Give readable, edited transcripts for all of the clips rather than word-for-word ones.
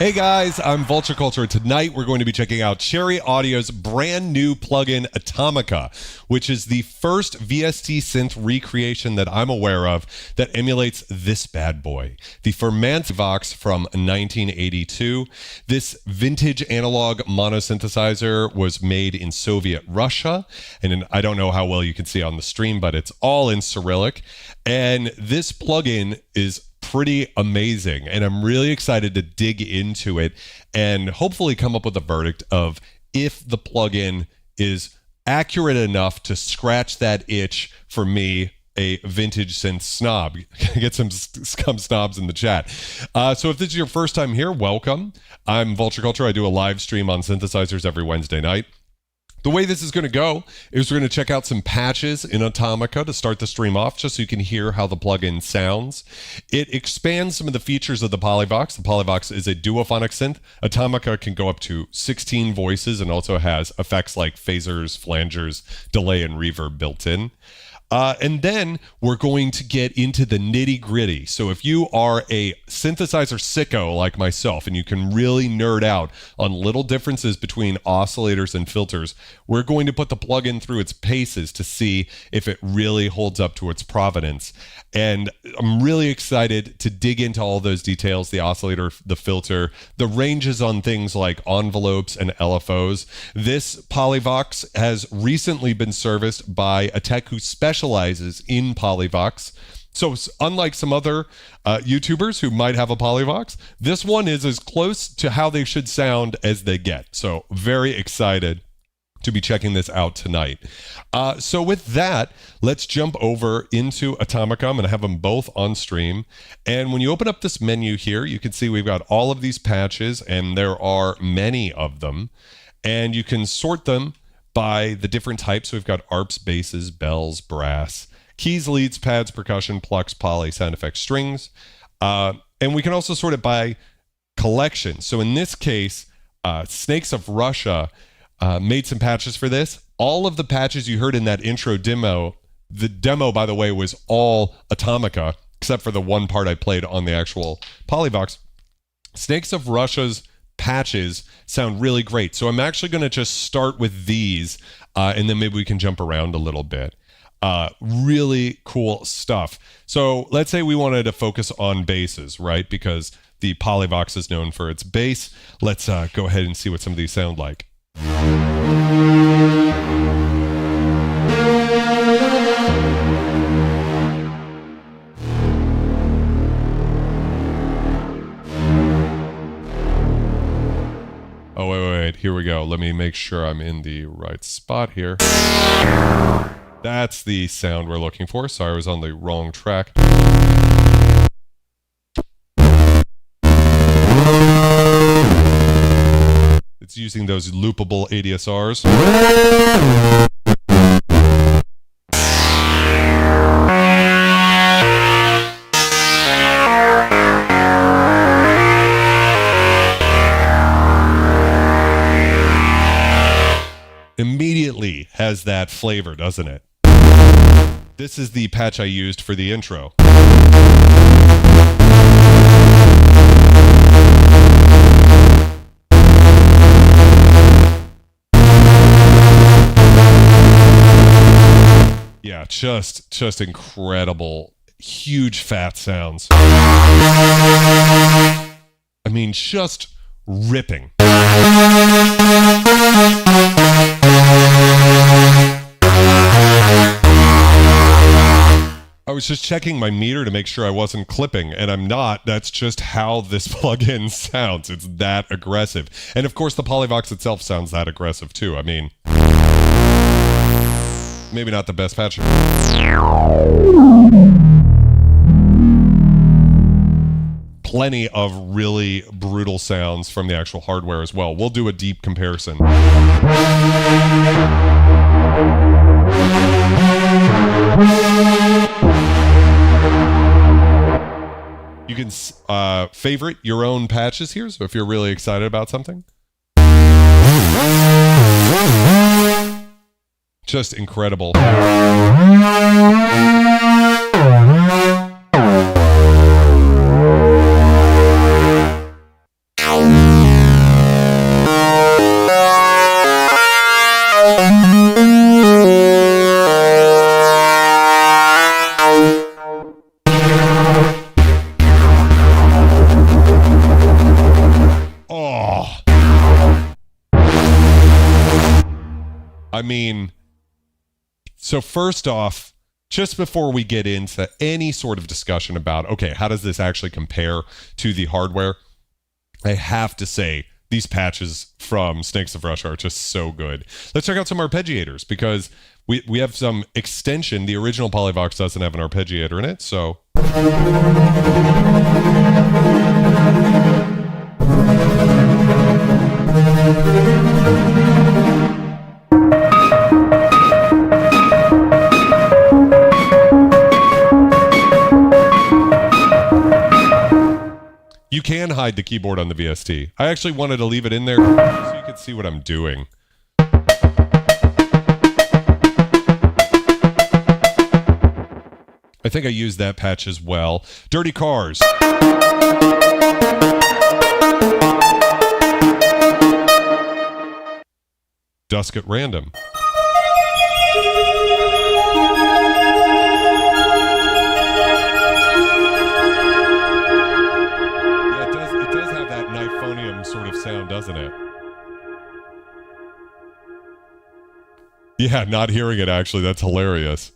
Hey guys, I'm Vulture Culture. Tonight we're going to be checking out Cherry Audio's brand new plugin Atomica, which is the first VST synth recreation that I'm aware of that emulates this bad boy, the Formanta Polivoks from 1982. This vintage analog monosynthesizer was made in Soviet Russia, and I don't know how well you can see on the stream, but it's all in Cyrillic. And this plugin is pretty amazing, and I'm really excited to dig into it and hopefully come up with a verdict of if the plugin is accurate enough to scratch that itch for me, a vintage synth snob. Get some scum snobs in the chat. So if this is your first time here, welcome. I'm Vulture Culture. I do a live stream on synthesizers every Wednesday night. The way this is going to go is we're going to check out some patches in Atomica to start the stream off, just so you can hear how the plugin sounds. It expands some of the features of the Polivoks. The Polivoks is a duophonic synth. Atomica can go up to 16 voices and also has effects like phasers, flangers, delay, and reverb built in. And then we're going to get into the nitty-gritty. So if you are a synthesizer sicko like myself and you can really nerd out on little differences between oscillators and filters, we're going to put the plugin through its paces to see if it really holds up to its provenance. And I'm really excited to dig into all those details, the oscillator, the filter, the ranges on things like envelopes and LFOs. This Polivoks has recently been serviced by a tech who specializes in Polivoks. So unlike some other YouTubers who might have a Polivoks, this one is as close to how they should sound as they get. So very excited to be checking this out tonight. So with that, let's jump over into Atomica. I'm going to have them both on stream. And when you open up this menu here, you can see we've got all of these patches, and there are many of them. And you can sort them by the different types. We've got arps, basses, bells, brass, keys, leads, pads, percussion, plucks, poly, sound effects, strings. And we can also sort it by collection. So in this case, Snakes of Russia made some patches for this. All of the patches you heard in that intro demo, the demo, by the way, was all Atomica, except for the one part I played on the actual Polivoks. Snakes of Russia's patches sound really great. So I'm actually going to just start with these, and then maybe we can jump around a little bit. Really cool stuff. So let's say we wanted to focus on basses, right? Because the Polivoks is known for its bass. Let's go ahead and see what some of these sound like. Oh, wait, here we go. Let me make sure I'm in the right spot here. That's the sound we're looking for. Sorry, I was on the wrong track. It's using those loopable ADSRs. Immediately has that flavor, doesn't it? This is the patch I used for the intro. Yeah, just incredible, huge fat sounds. I mean, just ripping. I was just checking my meter to make sure I wasn't clipping, and I'm not. That's just how this plugin sounds. It's that aggressive. And of course, the Polivoks itself sounds that aggressive too. I mean, maybe not the best patch. Plenty of really brutal sounds from the actual hardware as well. We'll do a deep comparison. You can favorite your own patches here, so if you're really excited about something. Just incredible. I mean, so first off, just before we get into any sort of discussion about, okay, how does this actually compare to the hardware? I have to say, these patches from Snakes of Russia are just so good. Let's check out some arpeggiators, because we have some extension. The original Polivoks doesn't have an arpeggiator in it, so... You can hide the keyboard on the VST. I actually wanted to leave it in there so you could see what I'm doing. I think I used that patch as well. Dirty Cars. Dusk at Random. Sort of sound, doesn't it? Yeah, not hearing it actually, that's hilarious.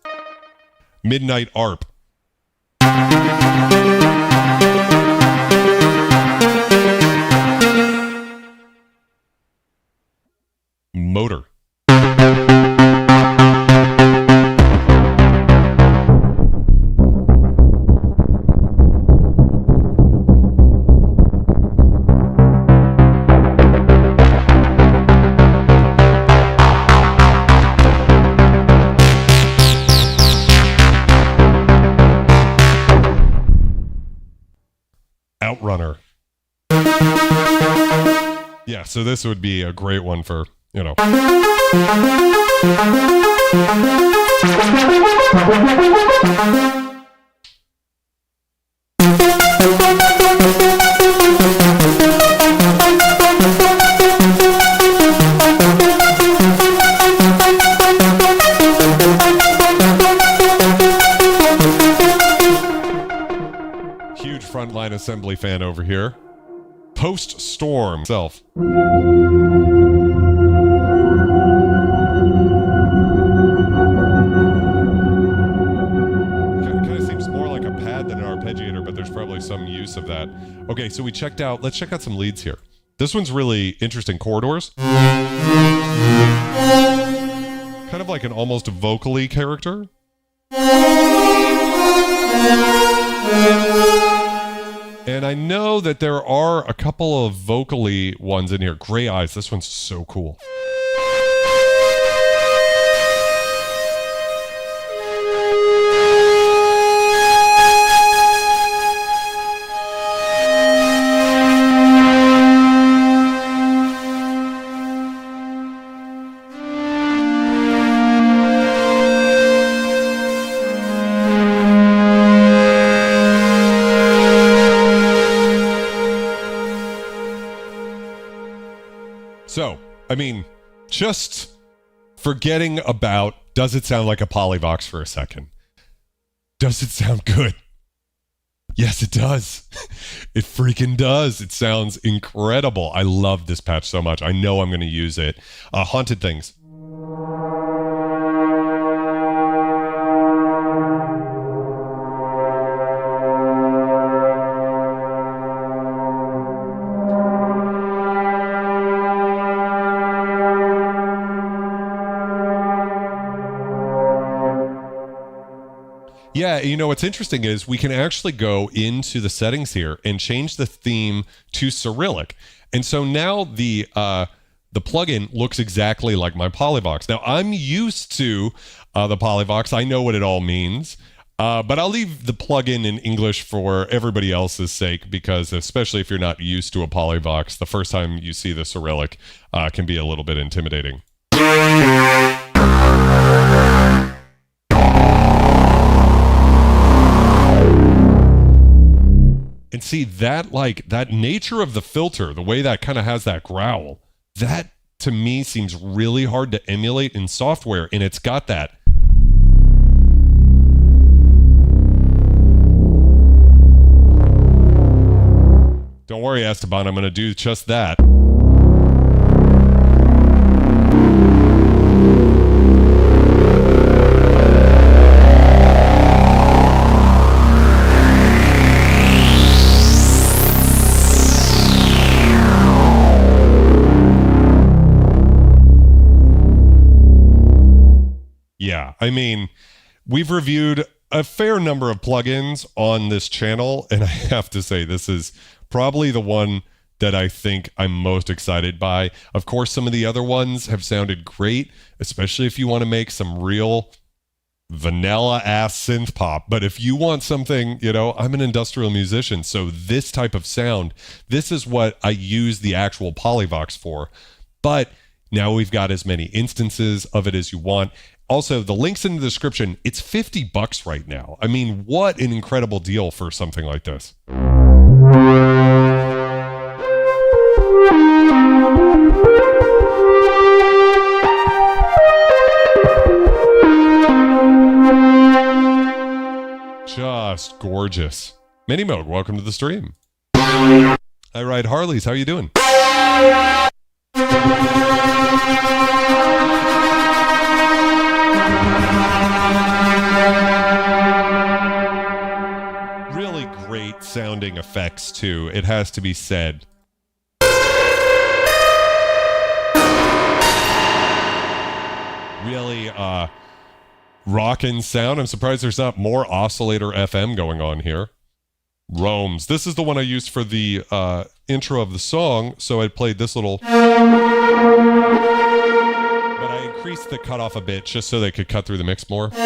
Midnight ARP. Motor. Outrunner. Yeah, so this would be a great one for, you know. Frontline assembly fan over here. Post Storm self. Kind of seems more like a pad than an arpeggiator, but there's probably some use of that. Okay, so let's check out some leads here. This one's really interesting. Corridors. Kind of like an almost vocally character. And I know that there are a couple of vocally ones in here. Gray Eyes, this one's so cool. So, I mean, just forgetting about does it sound like a Polivoks for a second. Does it sound good? Yes, it does. It freaking does. It sounds incredible. I love this patch so much. I know I'm going to use it. Haunted Things. Yeah, you know, what's interesting is we can actually go into the settings here and change the theme to Cyrillic. And so now the plugin looks exactly like my Polivoks. Now, I'm used to the Polivoks. I know what it all means. But I'll leave the plugin in English for everybody else's sake, because especially if you're not used to a Polivoks, the first time you see the Cyrillic can be a little bit intimidating. And see that, like, that nature of the filter, the way that kind of has that growl, that to me seems really hard to emulate in software, and it's got that. Don't worry, Esteban, I'm going to do just that. yeah, I mean, we've reviewed a fair number of plugins on this channel, and I have to say this is probably the one that I think I'm most excited by. Of course, some of the other ones have sounded great, especially if you want to make some real vanilla-ass synth pop. But if you want something, you know, I'm an industrial musician, so this type of sound, this is what I use the actual Polivoks for. But now we've got as many instances of it as you want. Also, the link's in the description. It's $50 right now. I mean, what an incredible deal for something like this. Just gorgeous. Mini Mode, welcome to the stream. I ride Harleys. How you doing? Really great sounding effects too, it has to be said. Really rockin' sound. I'm surprised there's not more Oscillator FM going on here. Roams. This is the one I used for the intro of the song, so I played this little... But I increased the cutoff a bit just so they could cut through the mix more. I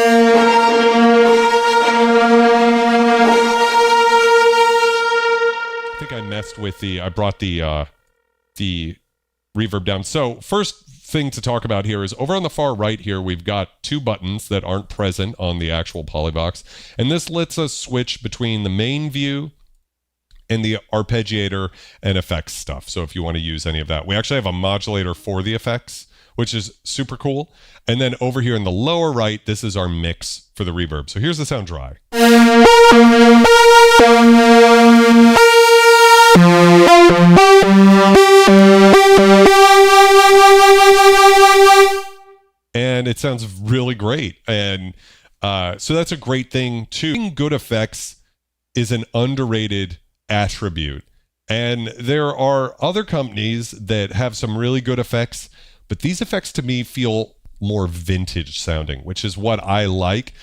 think I messed with I brought the reverb down. So first thing to talk about here is over on the far right here, we've got two buttons that aren't present on the actual Polivoks. And this lets us switch between the main view and the arpeggiator and effects stuff. So if you want to use any of that, we actually have a modulator for the effects, which is super cool. And then over here in the lower right, this is our mix for the reverb. So here's the sound dry. And it sounds really great. And so that's a great thing too. Having good effects is an underrated attribute. And there are other companies that have some really good effects, but these effects to me feel more vintage sounding, which is what I like.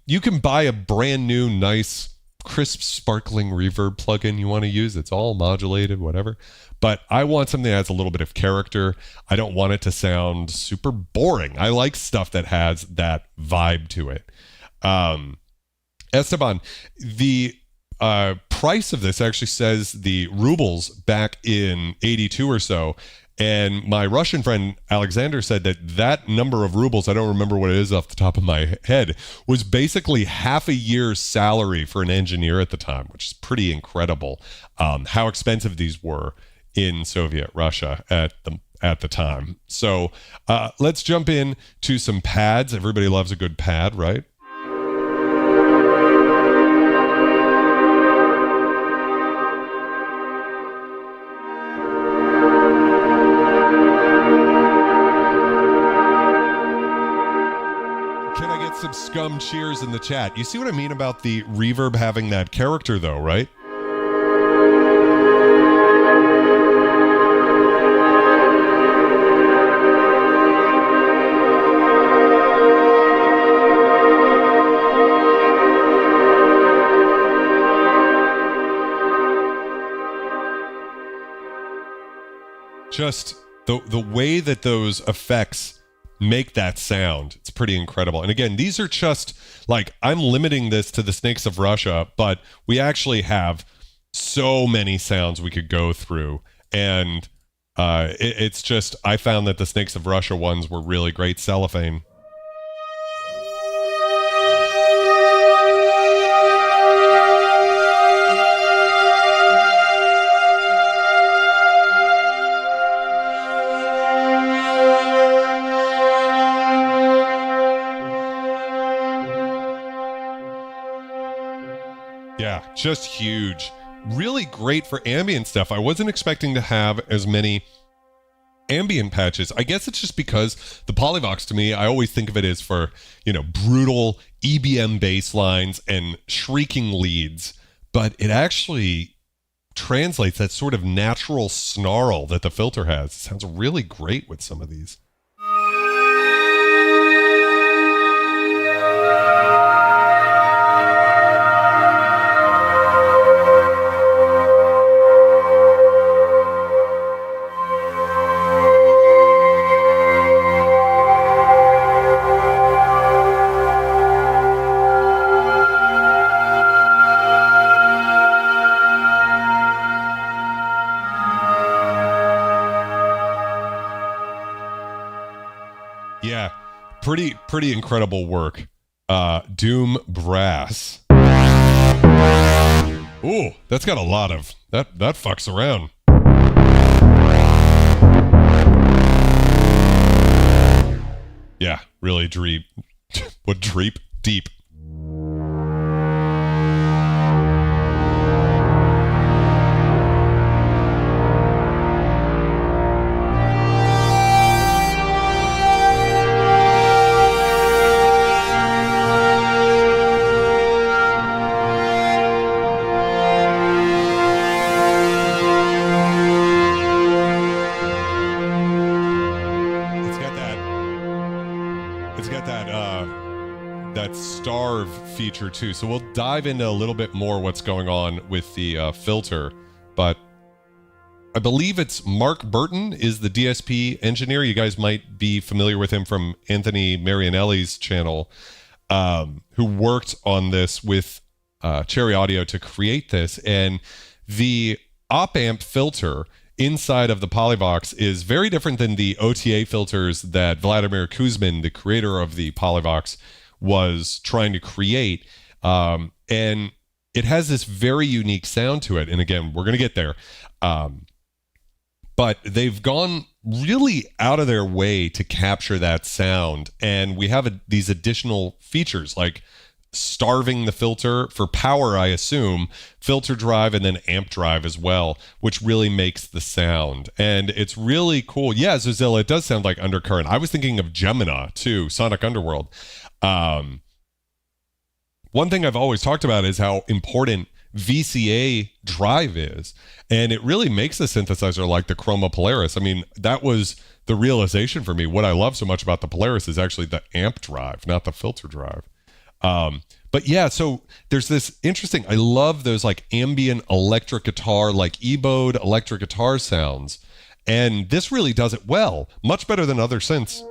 You can buy a brand new, nice, crisp, sparkling reverb plugin you want to use. It's all modulated, whatever. But I want something that has a little bit of character. I don't want it to sound super boring. I like stuff that has that vibe to it. Esteban, the price of this actually says the rubles back in 82 or so. And my Russian friend Alexander said that that number of rubles, I don't remember what it is off the top of my head, was basically half a year's salary for an engineer at the time, which is pretty incredible. How expensive these were in Soviet Russia at the time. So let's jump in to some pads. Everybody loves a good pad, right? Some scum cheers in the chat. You see what I mean about the reverb having that character though, right? Just the way that those effects make that sound, it's pretty incredible. And again, these are just like, I'm limiting this to the Snakes of Russia, but we actually have so many sounds we could go through. And it's just, I found that the Snakes of Russia ones were really great. Cellophane. Yeah, just huge. Really great for ambient stuff. I wasn't expecting to have as many ambient patches. I guess it's just because the Polivoks, to me, I always think of it as for, you know, brutal EBM bass lines and shrieking leads, but it actually translates that sort of natural snarl that the filter has. It sounds really great with some of these. pretty incredible work. Doom Brass. Ooh, that's got a lot of that fucks around. Yeah, really deep. What deep? Starve feature too, so we'll dive into a little bit more what's going on with the filter, but I believe it's Mark Burton is the DSP engineer. You guys might be familiar with him from Anthony Marianelli's channel, who worked on this with Cherry Audio to create this. And the op-amp filter inside of the Polivoks is very different than the OTA filters that Vladimir Kuzmin, the creator of the Polivoks, was trying to create. And it has this very unique sound to it. And again, we're going to get there. But they've gone really out of their way to capture that sound. And we have these additional features like starving the filter for power, I assume, filter drive, and then amp drive as well, which really makes the sound. And it's really cool. Yeah, Zozilla, it does sound like Undercurrent. I was thinking of Gemina too, Sonic Underworld. One thing I've always talked about is how important VCA drive is, and it really makes the synthesizer like the Chroma Polaris. I mean, that was the realization for me. What I love so much about the Polaris is actually the amp drive, not the filter drive. But yeah, so there's this interesting, I love those like ambient electric guitar, like E-bode electric guitar sounds, and this really does it well, much better than other synths.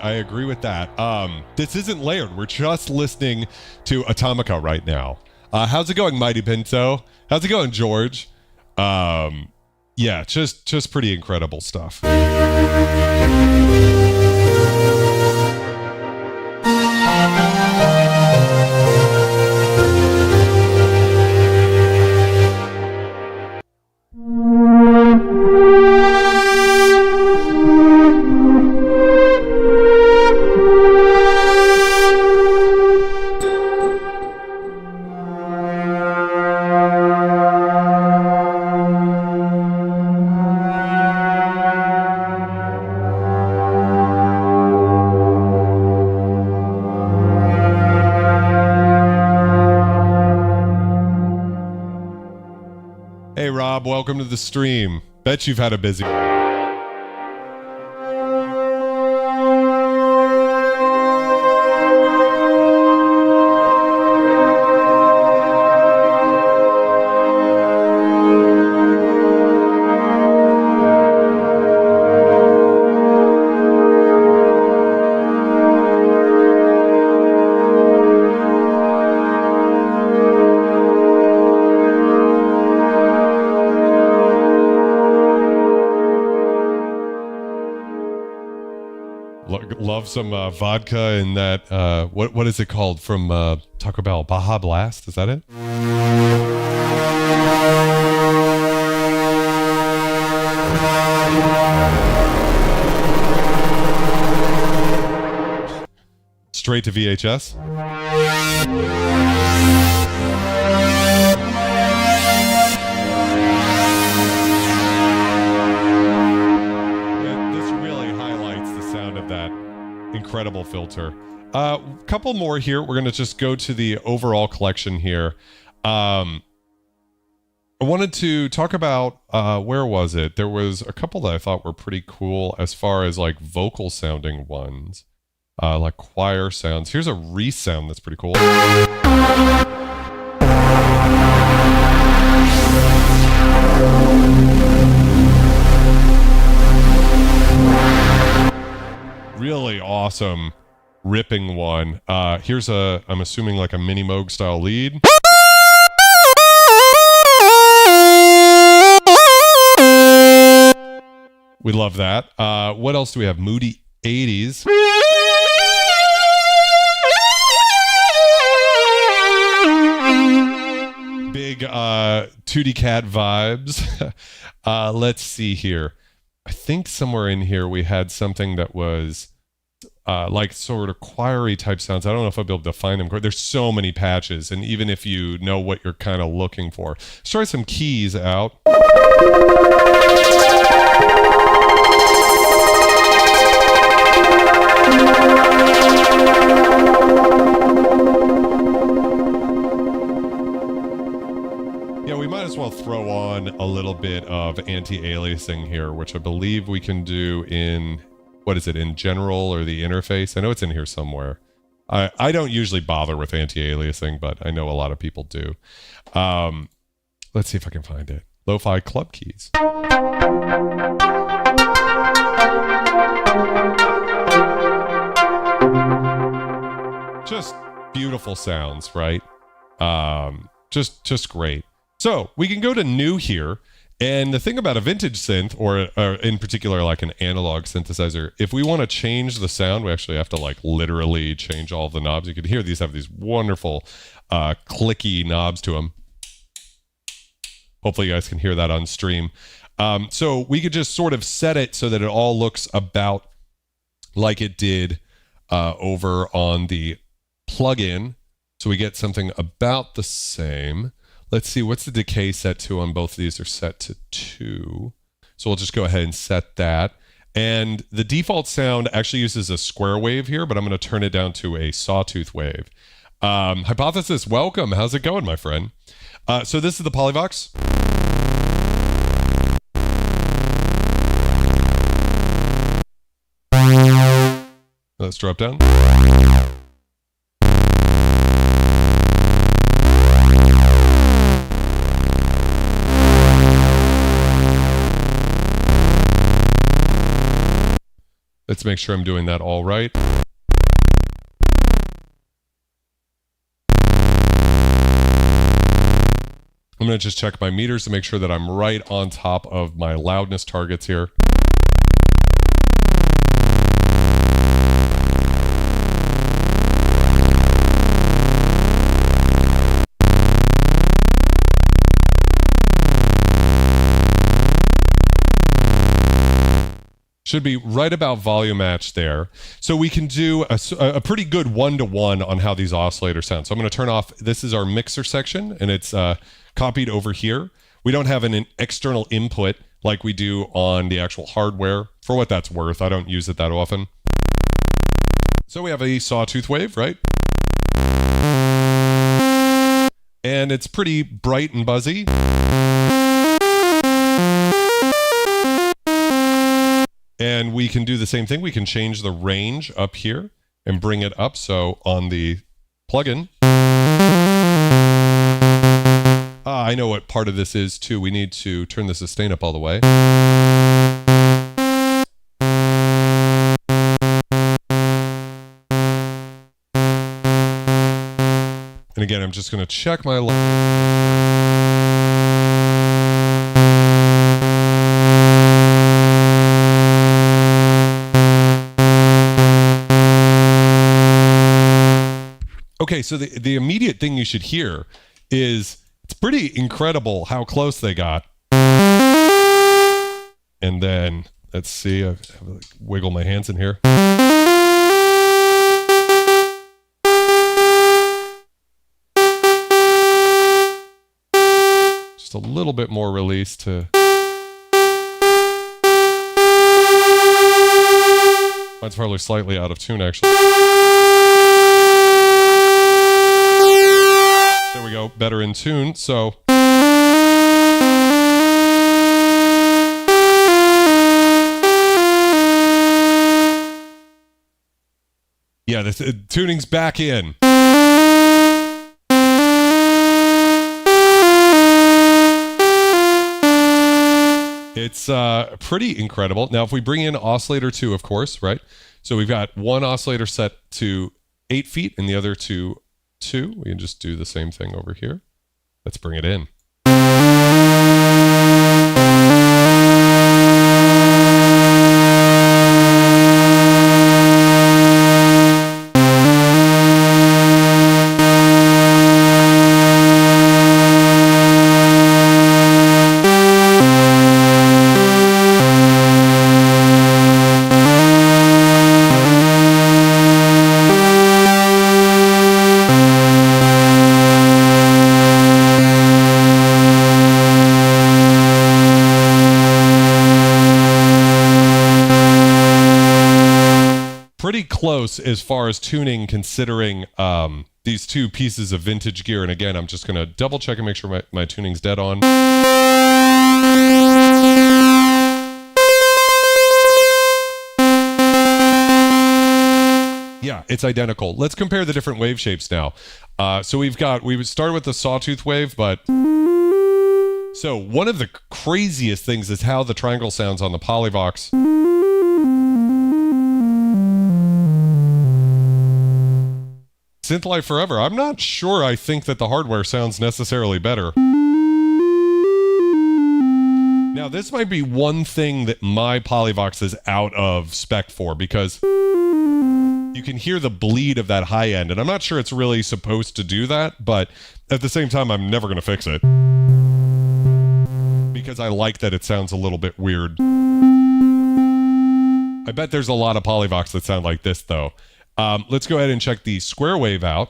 I agree with that. This isn't layered. We're just listening to Atomica right now. How's it going, Mighty Pinto? How's it going, George? Yeah, just pretty incredible stuff. Welcome to the stream. Bet you've had a busy some vodka and that what is it called from Taco Bell? Baja Blast, is that it? Straight to VHS. filter. Couple more here. We're going to just go to the overall collection here. I wanted to talk about, where was it? There was a couple that I thought were pretty cool as far as like vocal sounding ones, like choir sounds. Here's a resound that's pretty cool. Really awesome ripping one. Here's a, I'm assuming like a mini Moog style lead. We love that. What else do we have? Moody 80s. Big 2D cat vibes. Let's see here. I think somewhere in here we had something that was like sort of choiry type sounds. I don't know if I'll be able to find them. There's so many patches, and even if you know what you're kind of looking for. Let's try some keys out. Yeah, we might as well throw on a little bit of anti-aliasing here, which I believe we can do in, what is it, in general or the interface? I know it's in here somewhere. I don't usually bother with anti-aliasing, but I know a lot of people do. Let's see if I can find it. Lo-fi club keys. Just beautiful sounds, right? Just great. So we can go to new here. And the thing about a vintage synth, or in particular like an analog synthesizer, if we want to change the sound, we actually have to like literally change all of the knobs. You can hear these have these wonderful clicky knobs to them. Hopefully you guys can hear that on stream. So we could just sort of set it so that it all looks about like it did over on the plugin. So we get something about the same. Let's see, what's the decay set to on both of these? Are set to 2. So we'll just go ahead and set that. And the default sound actually uses a square wave here, but I'm going to turn it down to a sawtooth wave. Hypothesis, welcome. How's it going, my friend? So this is the Polivoks. Let's drop down. Let's make sure I'm doing that all right. I'm going to just check my meters to make sure that I'm right on top of my loudness targets here. Should be right about volume match there. So we can do a pretty good one-to-one on how these oscillators sound. So I'm going to turn off, this is our mixer section, and it's copied over here. We don't have an external input like we do on the actual hardware. For what that's worth, I don't use it that often. So we have a sawtooth wave, right? And it's pretty bright and buzzy. And we can do the same thing. We can change the range up here and bring it up. So on the plugin, I know what part of this is too. We need to turn the sustain up all the way. And again, I'm just going to check my Okay, so the immediate thing you should hear is it's pretty incredible how close they got. And then, let's see, I have to wiggle my hands in here. Just a little bit more release to... Mine's probably slightly out of tune, actually. better in tune. So yeah, this tuning's back in. It's pretty incredible. Now, if we bring in oscillator 2, of course, right? So we've got one oscillator set to 8 feet and the other to 2. We can just do the same thing over here. Let's bring it in. Pretty close as far as tuning, considering these two pieces of vintage gear. And again, I'm just going to double check and make sure my tuning's dead on. Yeah, it's identical. Let's compare the different wave shapes now. So we started with the sawtooth wave, but so one of the craziest things is how the triangle sounds on the Polivoks. Synth Life Forever. I'm not sure I think that the hardware sounds necessarily better. Now, this might be one thing that my Polivoks is out of spec for, because you can hear the bleed of that high end, and I'm not sure it's really supposed to do that, but at the same time, I'm never going to fix it, because I like that it sounds a little bit weird. I bet there's a lot of Polivoks that sound like this, though. Let's go ahead and check the square wave out.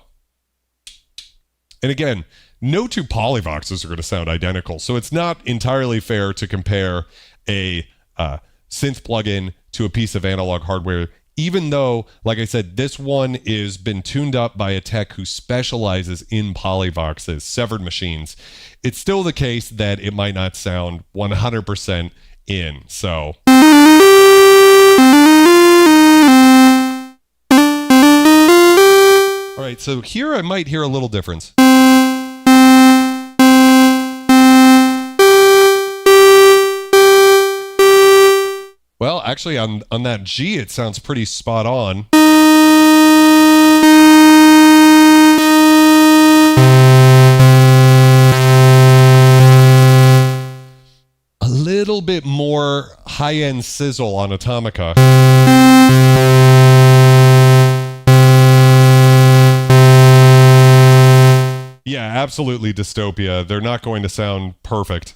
And again, no two Polivokses are going to sound identical, so it's not entirely fair to compare a synth plugin to a piece of analog hardware, even though, like I said, this one is been tuned up by a tech who specializes in Polivokses, severed machines. It's still the case that it might not sound 100% in, so... All right, so here I might hear a little difference. Well, actually, on that G, it sounds pretty spot on. A little bit more high-end sizzle on Atomica. Yeah, absolutely dystopia. They're not going to sound perfect.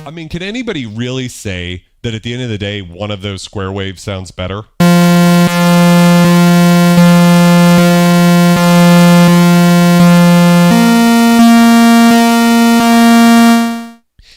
I mean, can anybody really say that at the end of the day, one of those square waves sounds better?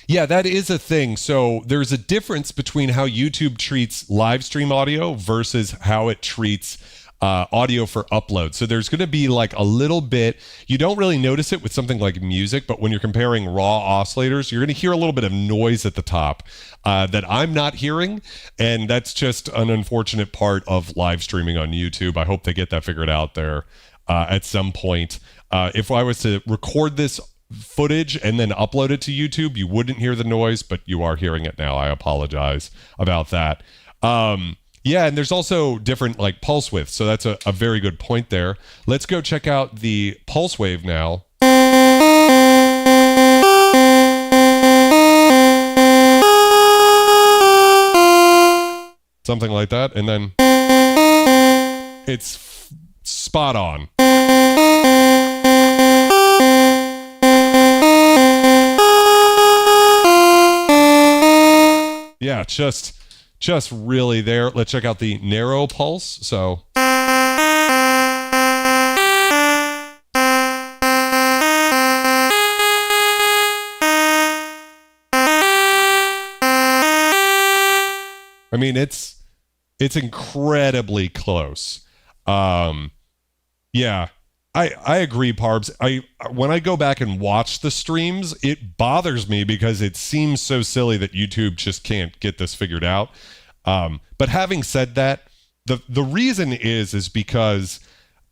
Yeah, that is a thing. So there's a difference between how YouTube treats live stream audio versus how it treats audio for upload. So there's going to be like a little bit, you don't really notice it with something like music, but when you're comparing raw oscillators, you're going to hear a little bit of noise at the top that I'm not hearing. And that's just an unfortunate part of live streaming on YouTube. I hope they get that figured out there at some point. If I was to record this footage and then upload it to YouTube, you wouldn't hear the noise, but you are hearing it now. I apologize about that. Yeah, and there's also different like pulse widths, so that's a very good point there. Let's go check out the pulse wave now. Something like that, and then it's spot on. Yeah, just really there. Let's check out the narrow pulse. So I mean, it's incredibly close. Yeah, I agree, Parbs. When I go back and watch the streams, it bothers me because it seems so silly that YouTube just can't get this figured out. But having said that, the reason is because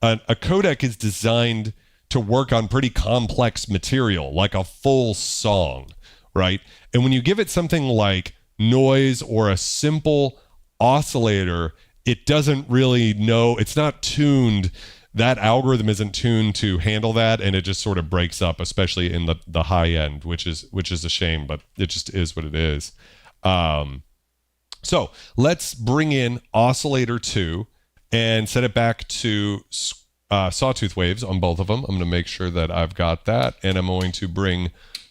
a codec is designed to work on pretty complex material, like a full song, right? And when you give it something like noise or a simple oscillator, it doesn't really know, it's not tuned. That algorithm isn't tuned to handle that, and it just sort of breaks up, especially in the high end, which is a shame, but it just is what it is. So let's bring in Oscillator 2 and set it back to sawtooth waves on both of them. I'm going to make sure that I've got that, and I'm going to bring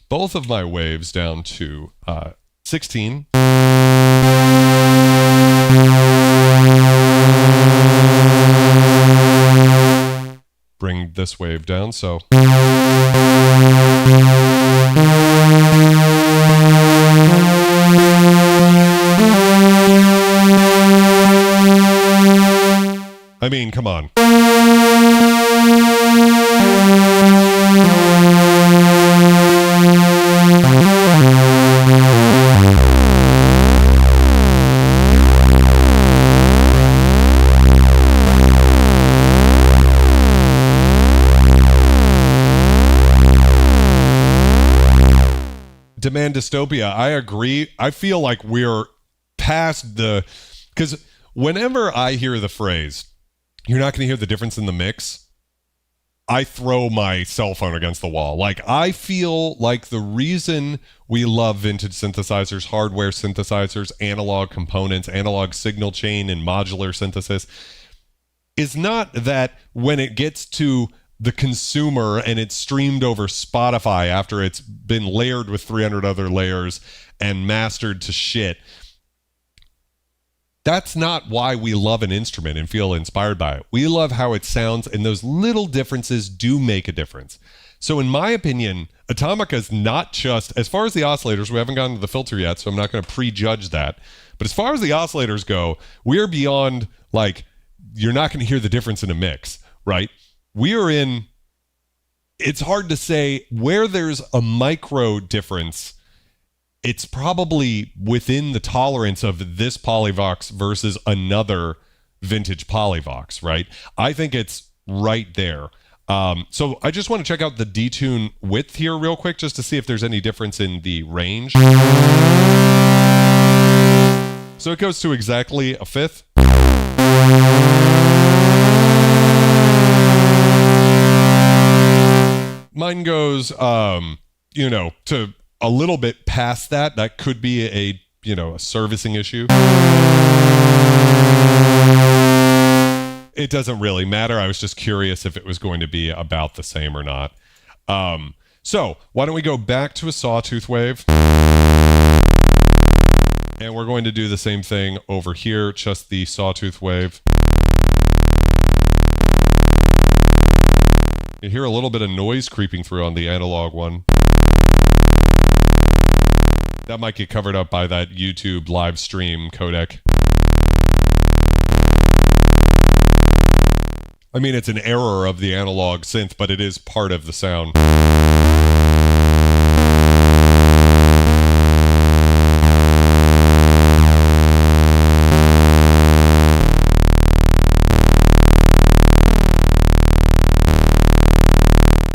both of my waves down to 16. Bring this wave down, so. I mean, come on. Demand dystopia. I agree. I feel like we're past because whenever I hear the phrase, you're not going to hear the difference in the mix, I throw my cell phone against the wall. Like, I feel like the reason we love vintage synthesizers, hardware synthesizers, analog components, analog signal chain, and modular synthesis is not that when it gets to the consumer and it's streamed over Spotify after it's been layered with 300 other layers and mastered to shit. That's not why we love an instrument and feel inspired by it. We love how it sounds, and those little differences do make a difference. So in my opinion, Atomica is not just, as far as the oscillators, we haven't gotten to the filter yet, so I'm not going to prejudge that. But as far as the oscillators go, we're beyond, like, you're not going to hear the difference in a mix, right? We are in, it's hard to say where there's a micro difference. It's probably within the tolerance of this Polivoks versus another vintage Polivoks, right? I think it's right there. So I just want to check out the detune width here real quick just to see if there's any difference in the range. So it goes to exactly a fifth. Mine goes, to a little bit past that. That could be a servicing issue. It doesn't really matter. I was just curious if it was going to be about the same or not. So why don't we go back to a sawtooth wave? And we're going to do the same thing over here, just the sawtooth wave. You hear a little bit of noise creeping through on the analog one. That might get covered up by that YouTube live stream codec. I mean, it's an error of the analog synth, but it is part of the sound.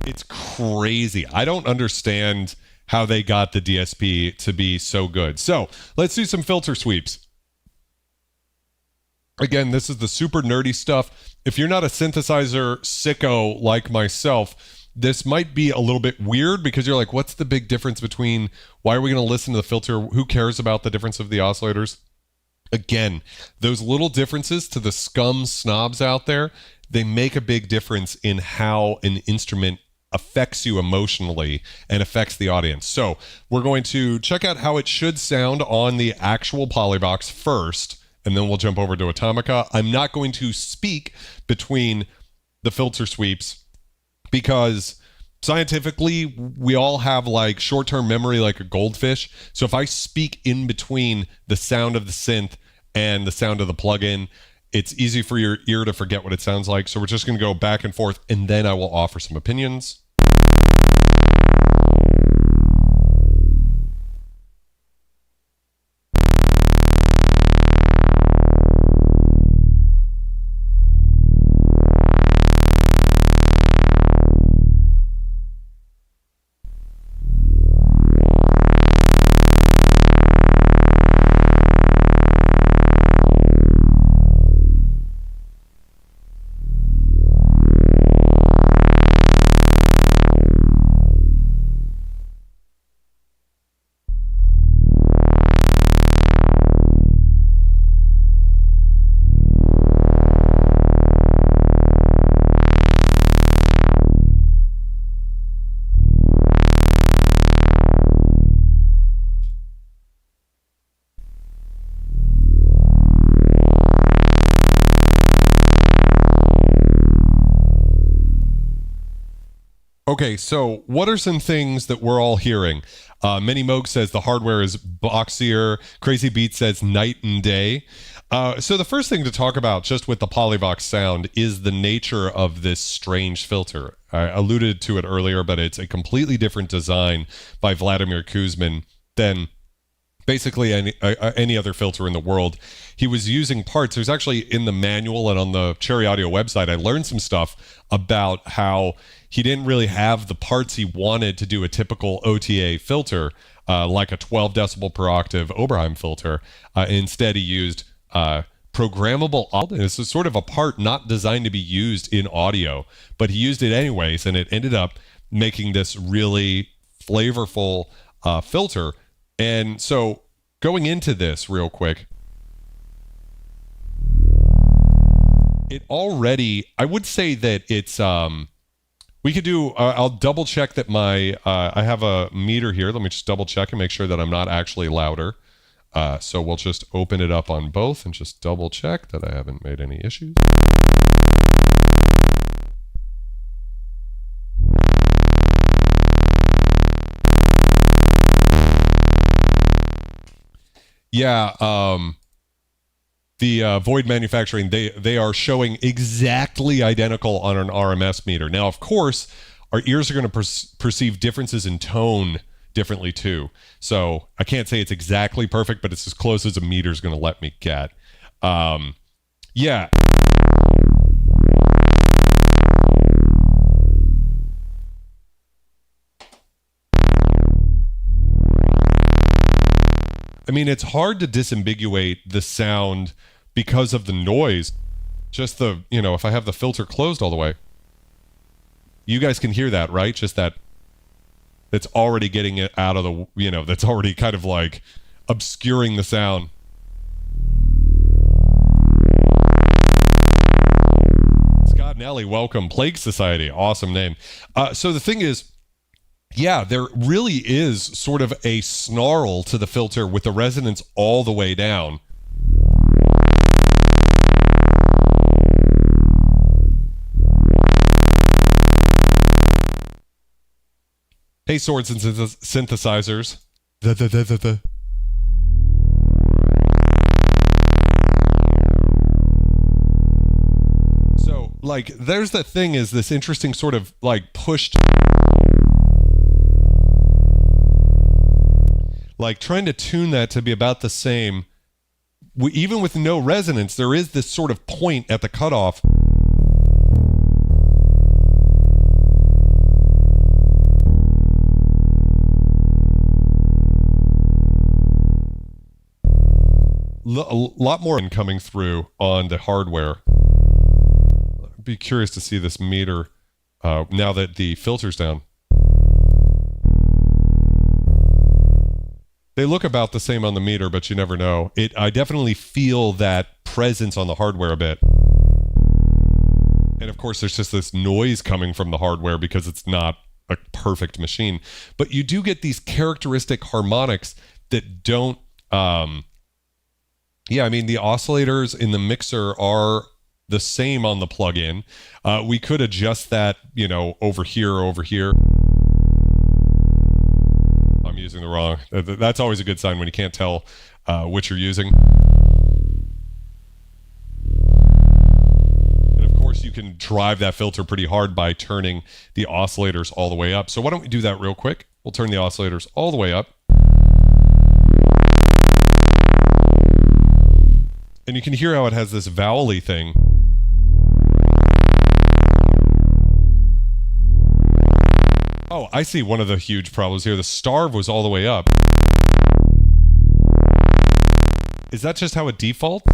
It's crazy. I don't understand how they got the DSP to be so good. So let's do some filter sweeps. Again, this is the super nerdy stuff. If you're not a synthesizer sicko like myself, this might be a little bit weird because you're like, what's the big difference between, why are we going to listen to the filter? Who cares about the difference of the oscillators? Again, those little differences to the scum snobs out there, they make a big difference in how an instrument affects you emotionally and affects the audience. So we're going to check out how it should sound on the actual Polivoks first, and then we'll jump over to Atomica. I'm not going to speak between the filter sweeps because scientifically we all have like short-term memory like a goldfish. So if I speak in between the sound of the synth and the sound of the plugin, it's easy for your ear to forget what it sounds like. So we're just going to go back and forth, and then I will offer some opinions. Okay, so what are some things that we're all hearing? Mini Moog says the hardware is boxier. Crazy Beat says night and day. So the first thing to talk about just with the Polivoks sound is the nature of this strange filter. I alluded to it earlier, but it's a completely different design by Vladimir Kuzmin than basically any other filter in the world. He was using parts. There's actually in the manual and on the Cherry Audio website, I learned some stuff about how he didn't really have the parts he wanted to do a typical OTA filter, like a 12 decibel per octave Oberheim filter. Instead, he used programmable audio. This is sort of a part not designed to be used in audio, but he used it anyways, and it ended up making this really flavorful filter. And so going into this real quick, it already, I would say that it's, we could do, I'll double check that my, I have a meter here. Let me just double check and make sure that I'm not actually louder. So we'll just open it up on both and just double check that I haven't made any issues. Yeah, the Void Manufacturing, they are showing exactly identical on an RMS meter. Now, of course, our ears are going to perceive differences in tone differently too. So I can't say it's exactly perfect, but it's as close as a meter is going to let me get. Yeah. I mean, it's hard to disambiguate the sound because of the noise. Just the, you know, if I have the filter closed all the way, you guys can hear that, right? Just that it's already getting it out of the, you know, that's already kind of like obscuring the sound. Scott Nelly, welcome. Plague Society, awesome name. So the thing is, yeah, there really is sort of a snarl to the filter with the resonance all the way down. Hey, swords and synthesizers. So, like, there's the thing is this interesting sort of, like, pushed... Like, trying to tune that to be about the same. Even with no resonance, there is this sort of point at the cutoff. A lot more coming through on the hardware. I'd be curious to see this meter now that the filter's down. They look about the same on the meter, but you never know. I definitely feel that presence on the hardware a bit. And of course, there's just this noise coming from the hardware because it's not a perfect machine. But you do get these characteristic harmonics that don't... yeah, I mean, the oscillators in the mixer are the same on the plugin. We could adjust that, you know, over here. I'm using the wrong. That's always a good sign when you can't tell which you're using. can drive that filter pretty hard by turning the oscillators all the way up. So why don't we do that real quick? We'll turn the oscillators all the way up. And you can hear how it has this vowel-y thing. Oh, I see one of the huge problems here. The starve was all the way up. Is that just how it defaults?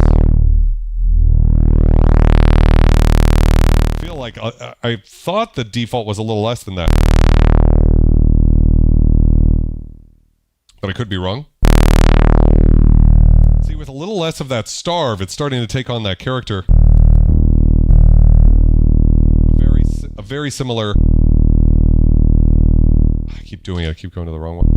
I feel like I thought the default was a little less than that. But I could be wrong. See, with a little less of that starve, it's starting to take on that character. A very similar... I keep doing it. I keep going to the wrong one.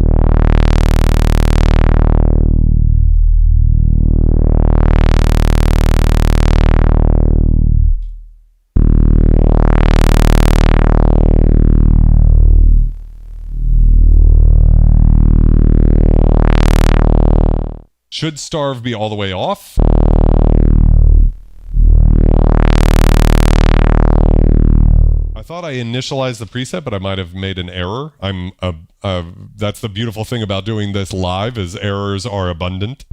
Should starve be all the way off? I thought I initialized the preset, but I might have made an error. That's the beautiful thing about doing this live, is errors are abundant.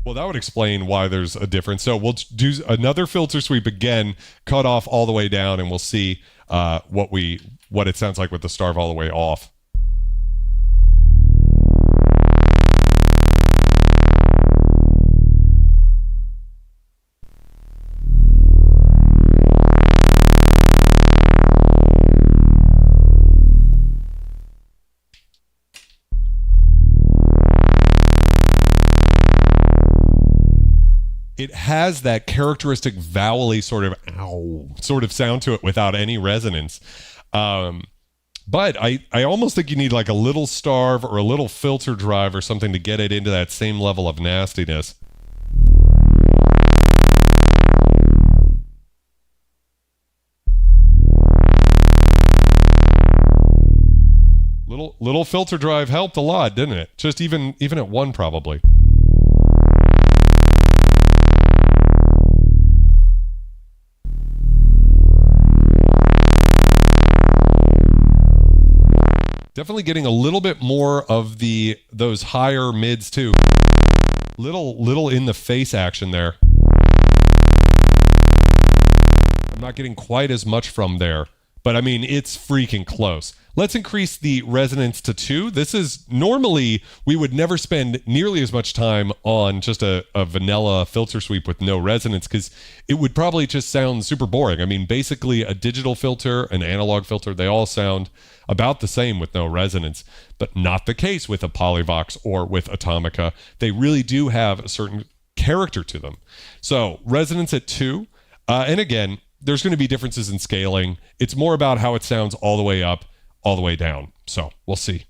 Well, that would explain why there's a difference. So we'll do another filter sweep again, cut off all the way down, and we'll see what it sounds like with the starve all the way off. It has that characteristic vowel-y sort of ow sort of sound to it without any resonance. But I almost think you need like a little starve or a little filter drive or something to get it into that same level of nastiness. Little filter drive helped a lot, didn't it? Just even at 1 probably. Definitely getting a little bit more of those higher mids too. Little in the face action there. I'm not getting quite as much from there, but I mean, it's freaking close. Let's increase the resonance to 2. This is normally, we would never spend nearly as much time on just a vanilla filter sweep with no resonance, because it would probably just sound super boring. I mean, basically a digital filter, an analog filter, they all sound about the same with no resonance, but not the case with a Polivoks or with Atomica. They really do have a certain character to them. So resonance at 2, and again, there's going to be differences in scaling. It's more about how it sounds all the way up, all the way down. So we'll see.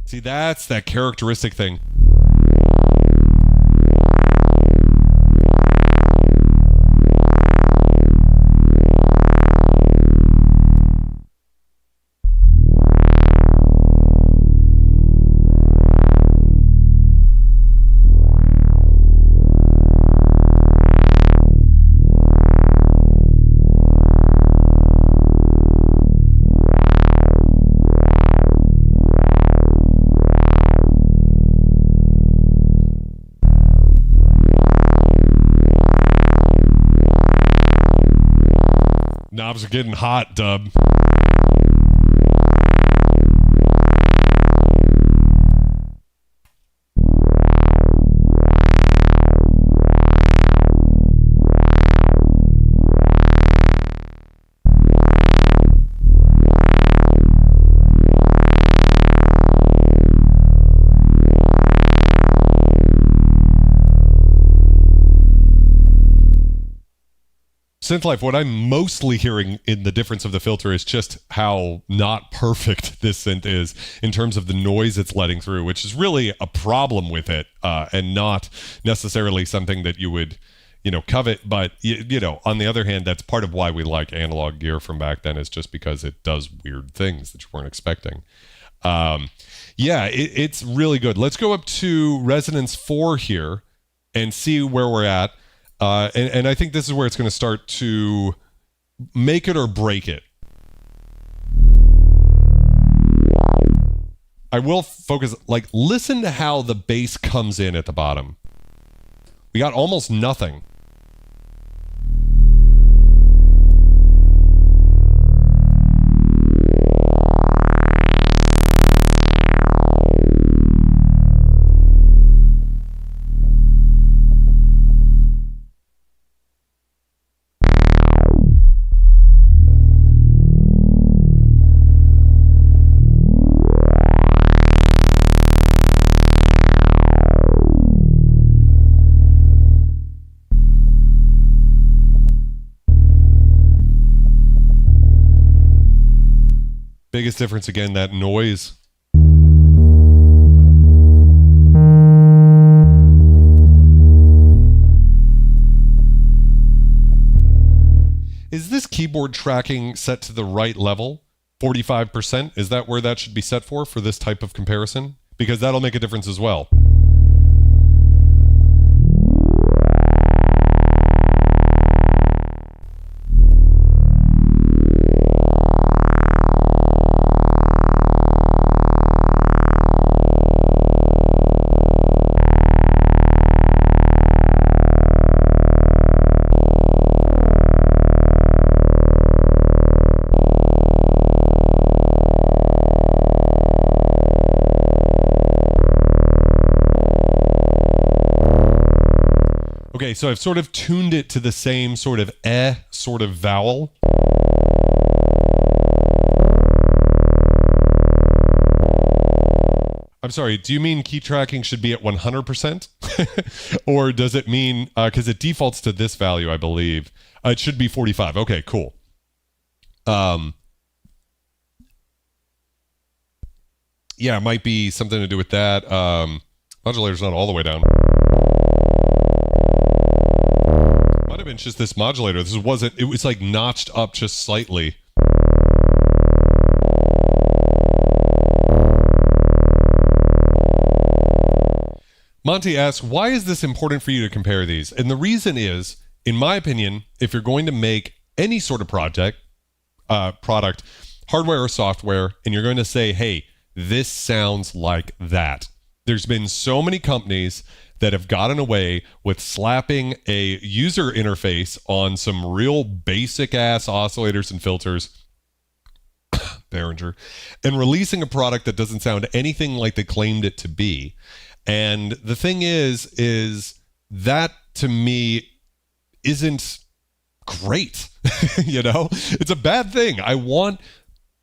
See, that's that characteristic thing. Knobs are getting hot, Dub. Synth Life, what I'm mostly hearing in the difference of the filter is just how not perfect this synth is in terms of the noise it's letting through, which is really a problem with it, and not necessarily something that you would, covet. But, on the other hand, that's part of why we like analog gear from back then, is just because it does weird things that you weren't expecting. It's really good. Let's go up to Resonance 4 here and see where we're at. And I think this is where it's going to start to make it or break it. I will focus, listen to how the bass comes in at the bottom. We got almost nothing. Biggest difference, again, that noise. Is this keyboard tracking set to the right level? 45%? Is that where that should be set for this type of comparison? Because that'll make a difference as well. Okay, so I've sort of tuned it to the same sort of sort of vowel. I'm sorry, do you mean key tracking should be at 100%? Or does it mean, because it defaults to this value, I believe. It should be 45. Okay, cool. Yeah, it might be something to do with that. Modulator's not all the way down. Might have been just this modulator. This wasn't, it was like notched up just slightly. Monty asks, why is this important for you to compare these? And the reason is, in my opinion, if you're going to make any sort of product, hardware or software, and you're going to say, hey, this sounds like that. There's been so many companies that have gotten away with slapping a user interface on some real basic ass oscillators and filters, Behringer, and releasing a product that doesn't sound anything like they claimed it to be. And the thing is that to me isn't great. It's a bad thing. I want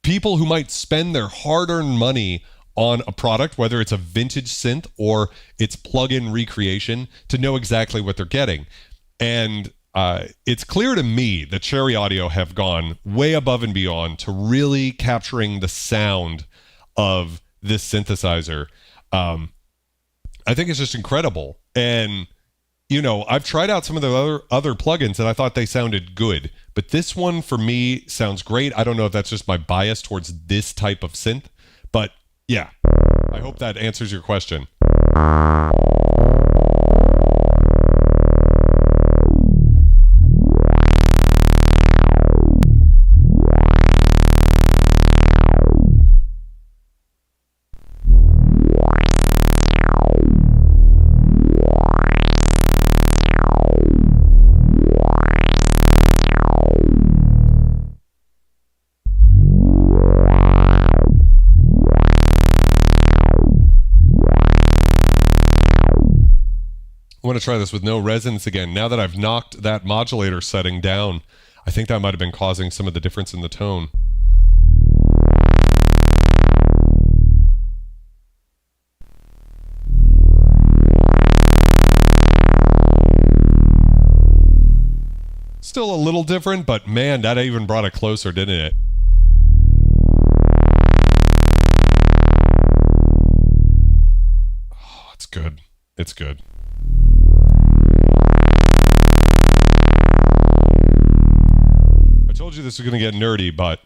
people who might spend their hard-earned money on a product, whether it's a vintage synth or it's plug-in recreation, to know exactly what they're getting. And it's clear to me that Cherry Audio have gone way above and beyond to really capturing the sound of this synthesizer. I think it's just incredible. And, I've tried out some of the other plugins and I thought they sounded good. But this one, for me, sounds great. I don't know if that's just my bias towards this type of synth. But, yeah, I hope that answers your question. I want to try this with no resonance again. Now that I've knocked that modulator setting down, I think that might have been causing some of the difference in the tone. still a little different, but man, that even brought it closer, didn't it? Oh, it's good. It's good. I told you this was going to get nerdy, but...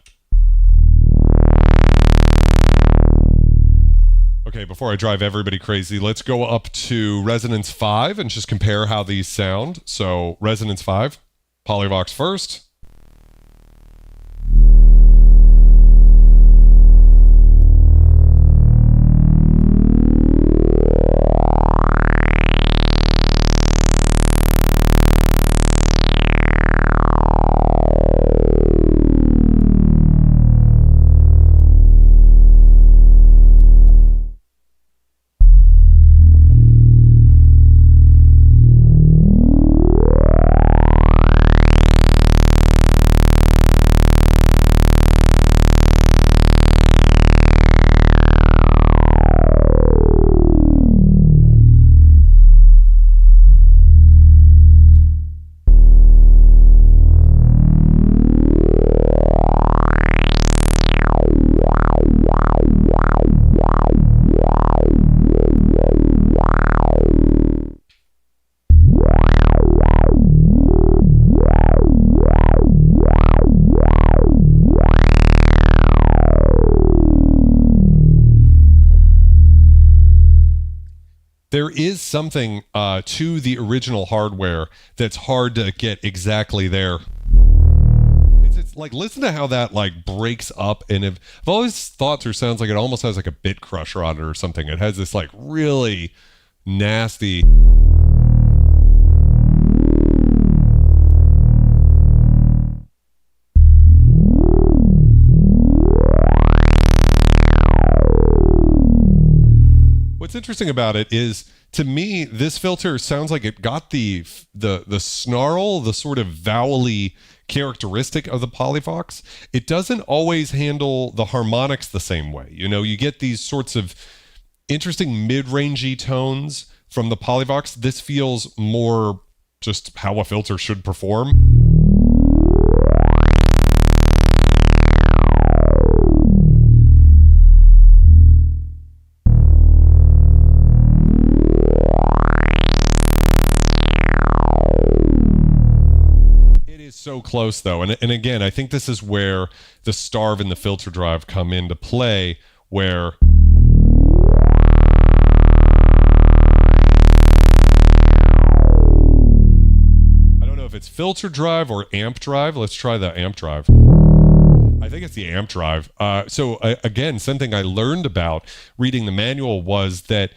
Okay, before I drive everybody crazy, let's go up to Resonance 5 and just compare how these sound. So, Resonance 5, Polivoks first. There is something to the original hardware that's hard to get exactly there. It's like, listen to how that like breaks up, and I've always thought through sounds like it almost has like a bit crusher on it or something. It has this like really nasty... What's interesting about it is, to me, this filter sounds like it got the snarl, the sort of vowely characteristic of the Polivoks. It doesn't always handle the harmonics the same way. You know, you get these sorts of interesting mid-rangey tones from the Polivoks. This feels more just how a filter should perform. So close though, and again, I think this is where the starve and the filter drive come into play, where I don't know if it's filter drive or amp drive. Let's try the amp drive. I think it's the amp drive. Again, something I learned about reading the manual was that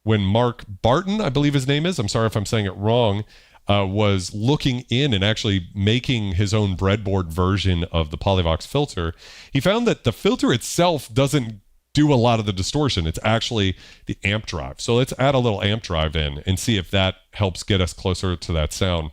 when Mark Barton, I believe his name is, I'm sorry if I'm saying it wrong, was looking in and actually making his own breadboard version of the Polivoks filter, he found that the filter itself doesn't do a lot of the distortion. It's actually the amp drive. So let's add a little amp drive in and see if that helps get us closer to that sound.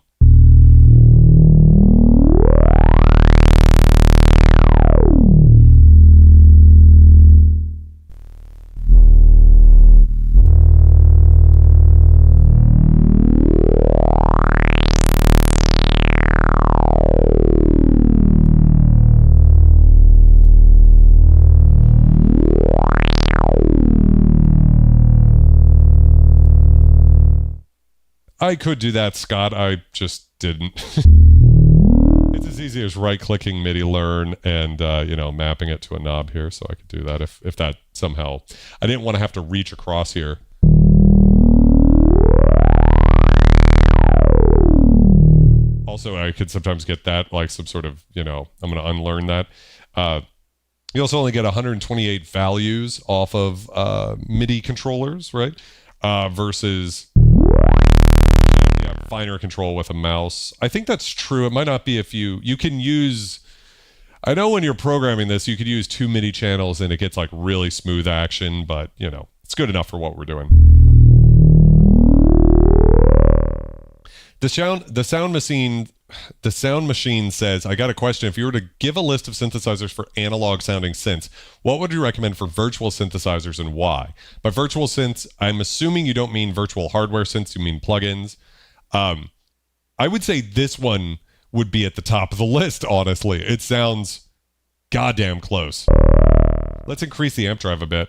I could do that, Scott. I just didn't. It's as easy as right-clicking MIDI learn and mapping it to a knob here, so I could do that if that somehow... I didn't want to have to reach across here. Also, I could sometimes get that like some sort of, I'm going to unlearn that. You also only get 128 values off of MIDI controllers, right? Versus... finer control with a mouse. I think that's true. It might not be if you can use... I know when you're programming this, you could use 2 MIDI channels and it gets like really smooth action, but it's good enough for what we're doing. The sound machine says, I got a question. If you were to give a list of synthesizers for analog sounding synths, what would you recommend for virtual synthesizers and why? By virtual synths, I'm assuming you don't mean virtual hardware synths, you mean plugins. I would say this one would be at the top of the list, honestly. It sounds goddamn close. Let's increase the amp drive a bit.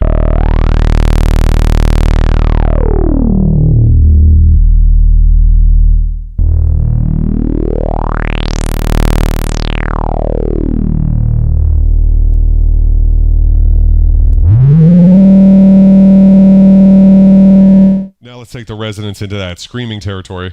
Now let's take the resonance into that screaming territory.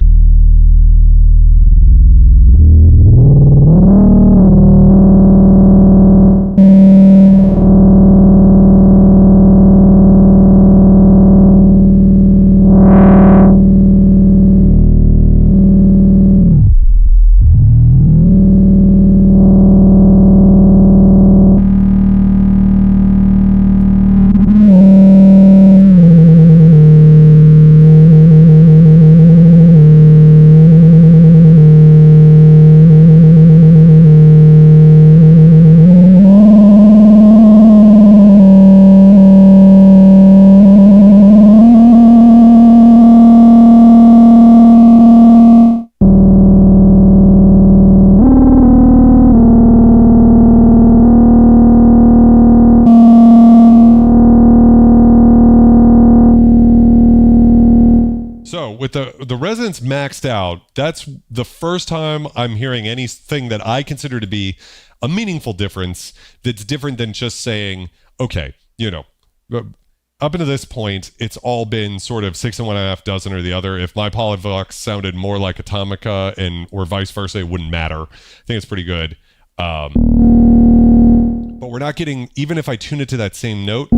With the resonance maxed out, that's the first time I'm hearing anything that I consider to be a meaningful difference that's different than just saying, okay, up until this point, it's all been sort of 6 1/2 dozen or the other. If my Polivoks sounded more like Atomica or vice versa, it wouldn't matter. I think it's pretty good. But we're not getting, even if I tune it to that same note,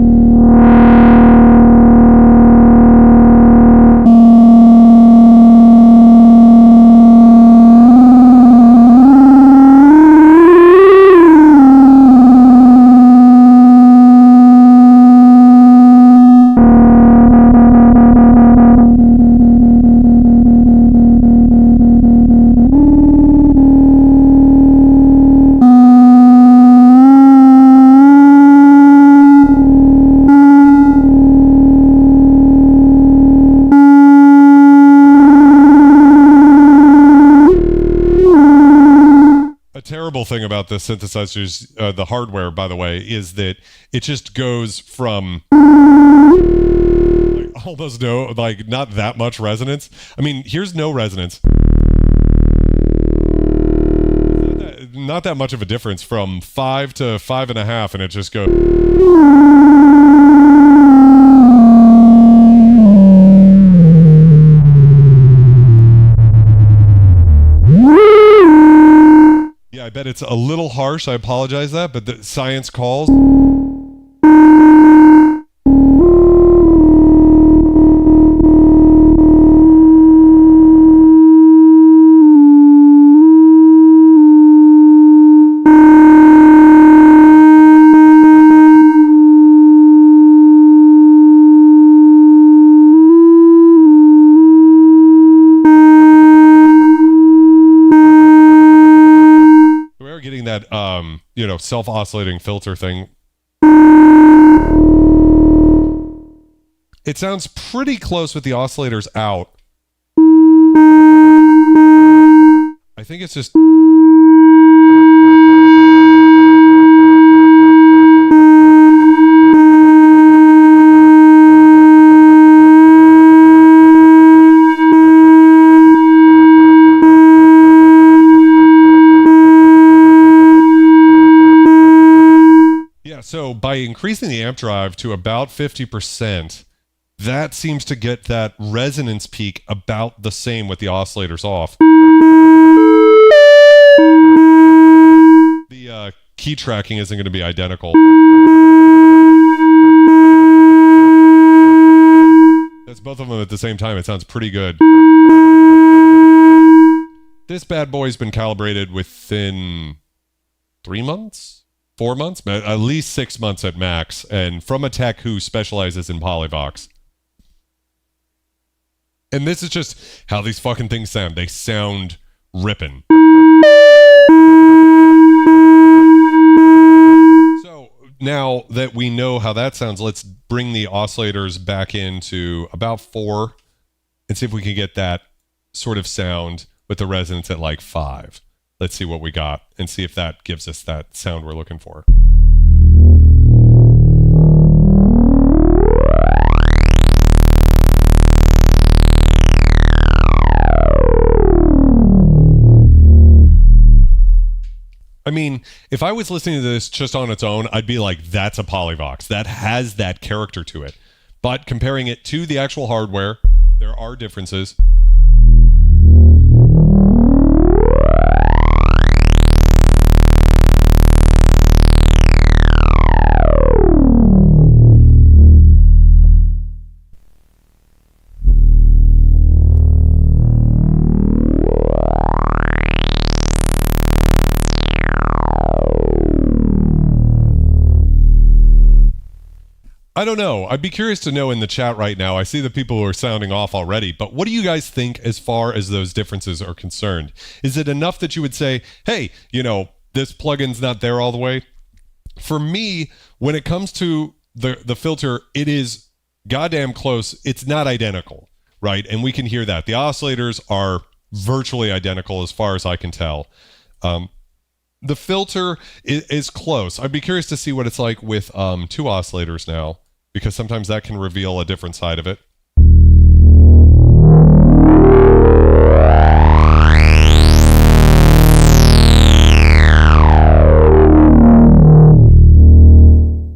thing about the synthesizers, the hardware, by the way, is that it just goes from like almost not that much resonance. I mean, here's no resonance. Not that much of a difference from 5 to 5.5, and it just goes. I bet it's a little harsh. I apologize that, but the science calls. That self-oscillating filter thing. It sounds pretty close with the oscillators out. I think it's just so by increasing the amp drive to about 50%, that seems to get that resonance peak about the same with the oscillators off. The key tracking isn't going to be identical. That's both of them at the same time. It sounds pretty good. This bad boy's been calibrated within 3 months? 4 months, at least 6 months at max, and from a tech who specializes in Polivoks. And this is just how these fucking things sound. They sound ripping. So now that we know how that sounds, let's bring the oscillators back into about 4 and see if we can get that sort of sound with the resonance at like 5. Let's see what we got and see if that gives us that sound we're looking for. I mean, if I was listening to this just on its own, I'd be like, that's a Polivoks. That has that character to it. But comparing it to the actual hardware, there are differences. I don't know. I'd be curious to know in the chat right now. I see the people who are sounding off already, but what do you guys think as far as those differences are concerned? Is it enough that you would say, hey, you know, this plugin's not there all the way? For me, when it comes to the filter, it is goddamn close. It's not identical, right? And we can hear that. The oscillators are virtually identical as far as I can tell. The filter is close. I'd be curious to see what it's like with two oscillators now, because sometimes that can reveal a different side of it.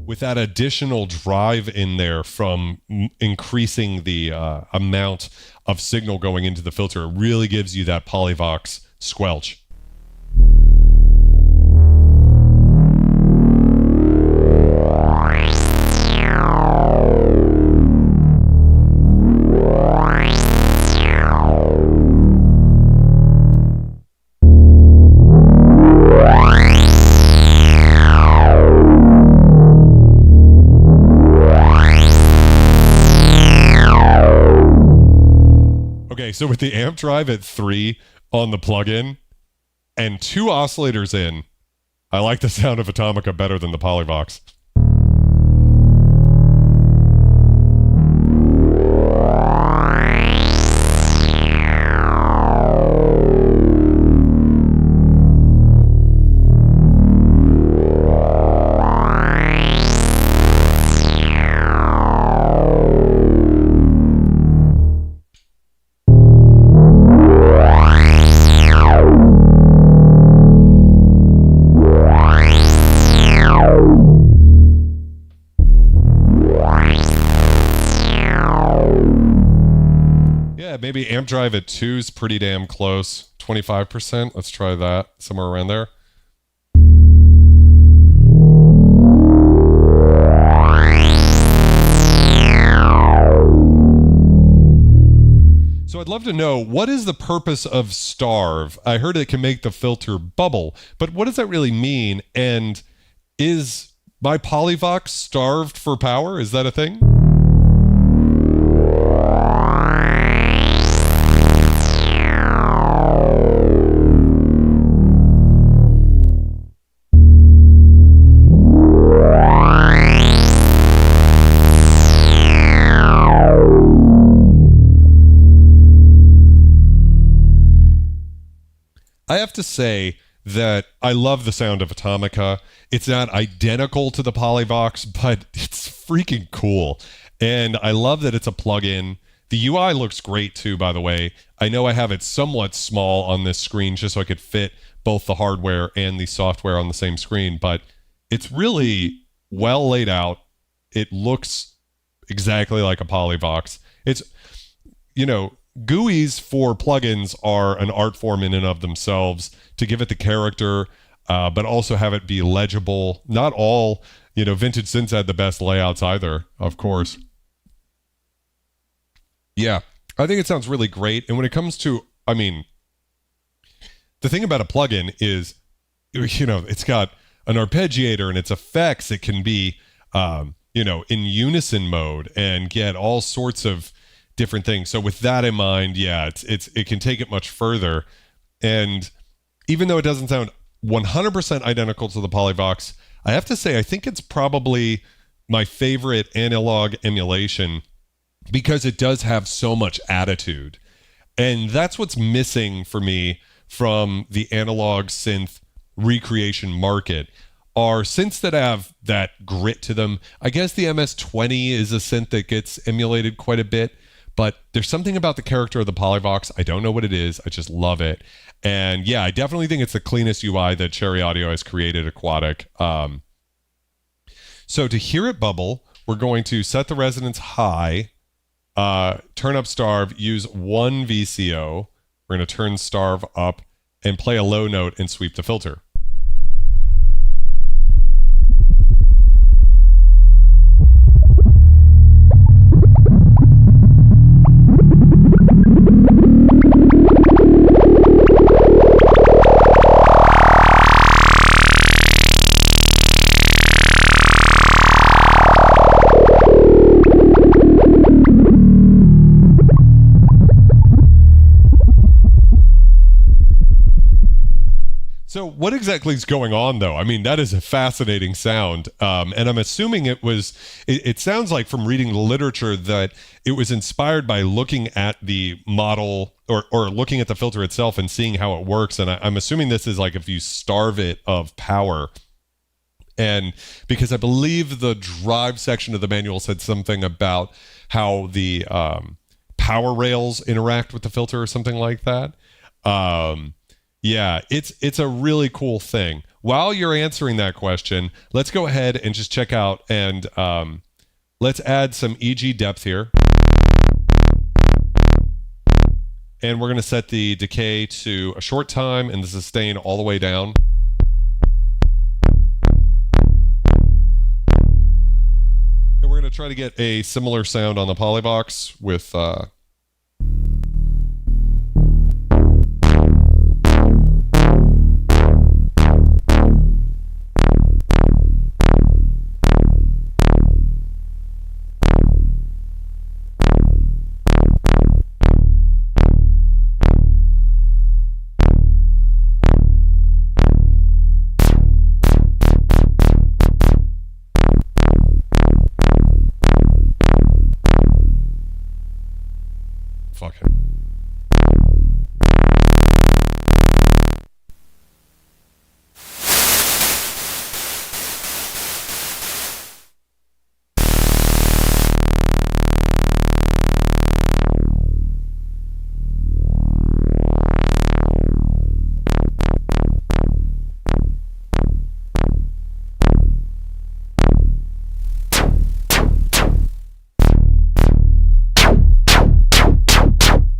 With that additional drive in there from increasing the amount of signal going into the filter, it really gives you that Polivoks squelch. Okay, so with the amp drive at 3 on the plugin and 2 oscillators in, I like the sound of Atomica better than the Polivoks. Maybe amp drive at 2 is pretty damn close. 25%. Let's try that. Somewhere around there. So I'd love to know, what is the purpose of starve? I heard it can make the filter bubble, but what does that really mean? And is my Polivoks starved for power? Is that a thing? I have to say that I love the sound of Atomica. It's not identical to the Polivoks, but it's freaking cool. And I love that it's a plugin. The UI looks great too, by the way. I know I have it somewhat small on this screen just so I could fit both the hardware and the software on the same screen, but it's really well laid out. It looks exactly like a Polivoks. It's, you know, GUIs for plugins are an art form in and of themselves to give it the character, but also have it be legible. Not all, you know, vintage synths had the best layouts either, of course. Yeah, I think it sounds really great. And when it comes to, I mean, the thing about a plugin is, you know, it's got an arpeggiator and its effects. It can be, you know, in unison mode and get all sorts of different things. So with that in mind, yeah, it can take it much further. And even though it doesn't sound 100% identical to the Polivoks, I have to say I think it's probably my favorite analog emulation because it does have so much attitude. And that's what's missing for me from the analog synth recreation market are synths that have that grit to them. I guess the MS-20 is a synth that gets emulated quite a bit, but there's something about the character of the Polivoks. I don't know what it is. I just love it. And yeah, I definitely think it's the cleanest UI that Cherry Audio has created, Aquatic. So to hear it bubble, we're going to set the resonance high, turn up starve, use 1 VCO. We're going to turn starve up and play a low note and sweep the filter. So what exactly is going on, though? I mean, that is a fascinating sound. And I'm assuming it sounds like from reading the literature that it was inspired by looking at the model or looking at the filter itself and seeing how it works. And I'm assuming this is like if you starve it of power. And because I believe the drive section of the manual said something about how the power rails interact with the filter or something like that. Yeah, it's a really cool thing. While you're answering that question, let's go ahead and just check out and let's add some EG depth here. And we're going to set the decay to a short time and the sustain all the way down. And we're going to try to get a similar sound on the Polivoks with... Fuck it.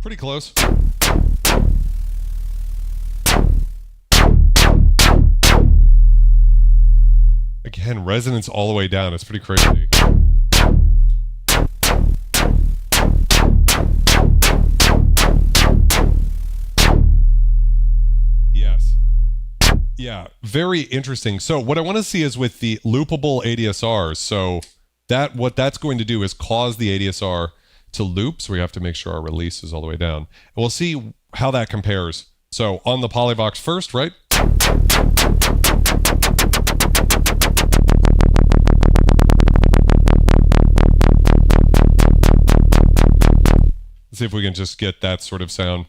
Pretty close. Again, resonance all the way down. It's pretty crazy. Yes. Yeah, very interesting. So what I want to see is with the loopable ADSRs. So what that's going to do is cause the ADSR to loop, so we have to make sure our release is all the way down. And we'll see how that compares. So on the Polivoks first, right? Let's see if we can just get that sort of sound.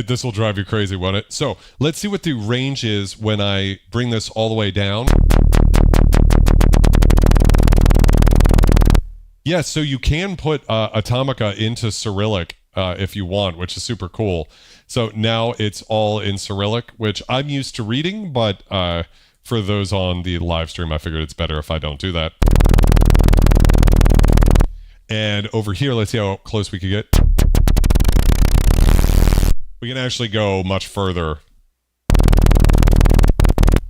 This will drive you crazy, won't it? So let's see what the range is when I bring this all the way down. Yes, so you can put Atomica into Cyrillic if you want, which is super cool. So now it's all in Cyrillic, which I'm used to reading, but for those on the live stream, I figured it's better if I don't do that. And over here, let's see how close we can get. We can actually go much further.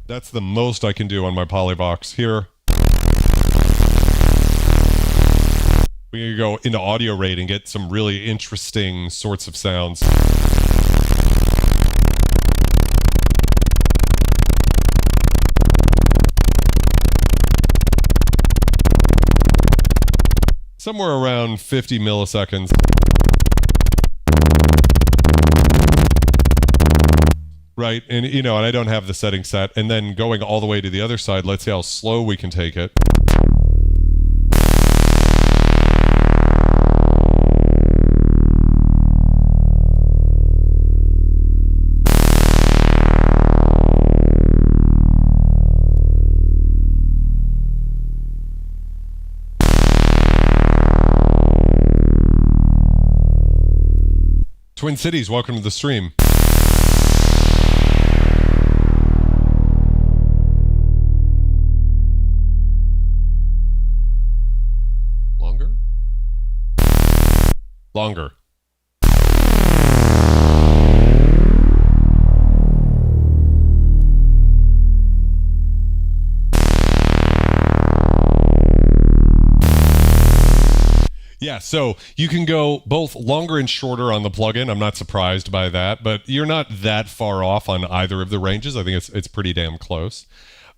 That's the most I can do on my Polivoks here. We can go into audio rate and get some really interesting sorts of sounds. Somewhere around 50 milliseconds. Right, and and I don't have the setting set. And then going all the way to the other side, let's see how slow we can take it. Twin Cities, welcome to the stream. Longer. Yeah, so you can go both longer and shorter on the plugin. I'm not surprised by that, but you're not that far off on either of the ranges. I think it's pretty damn close.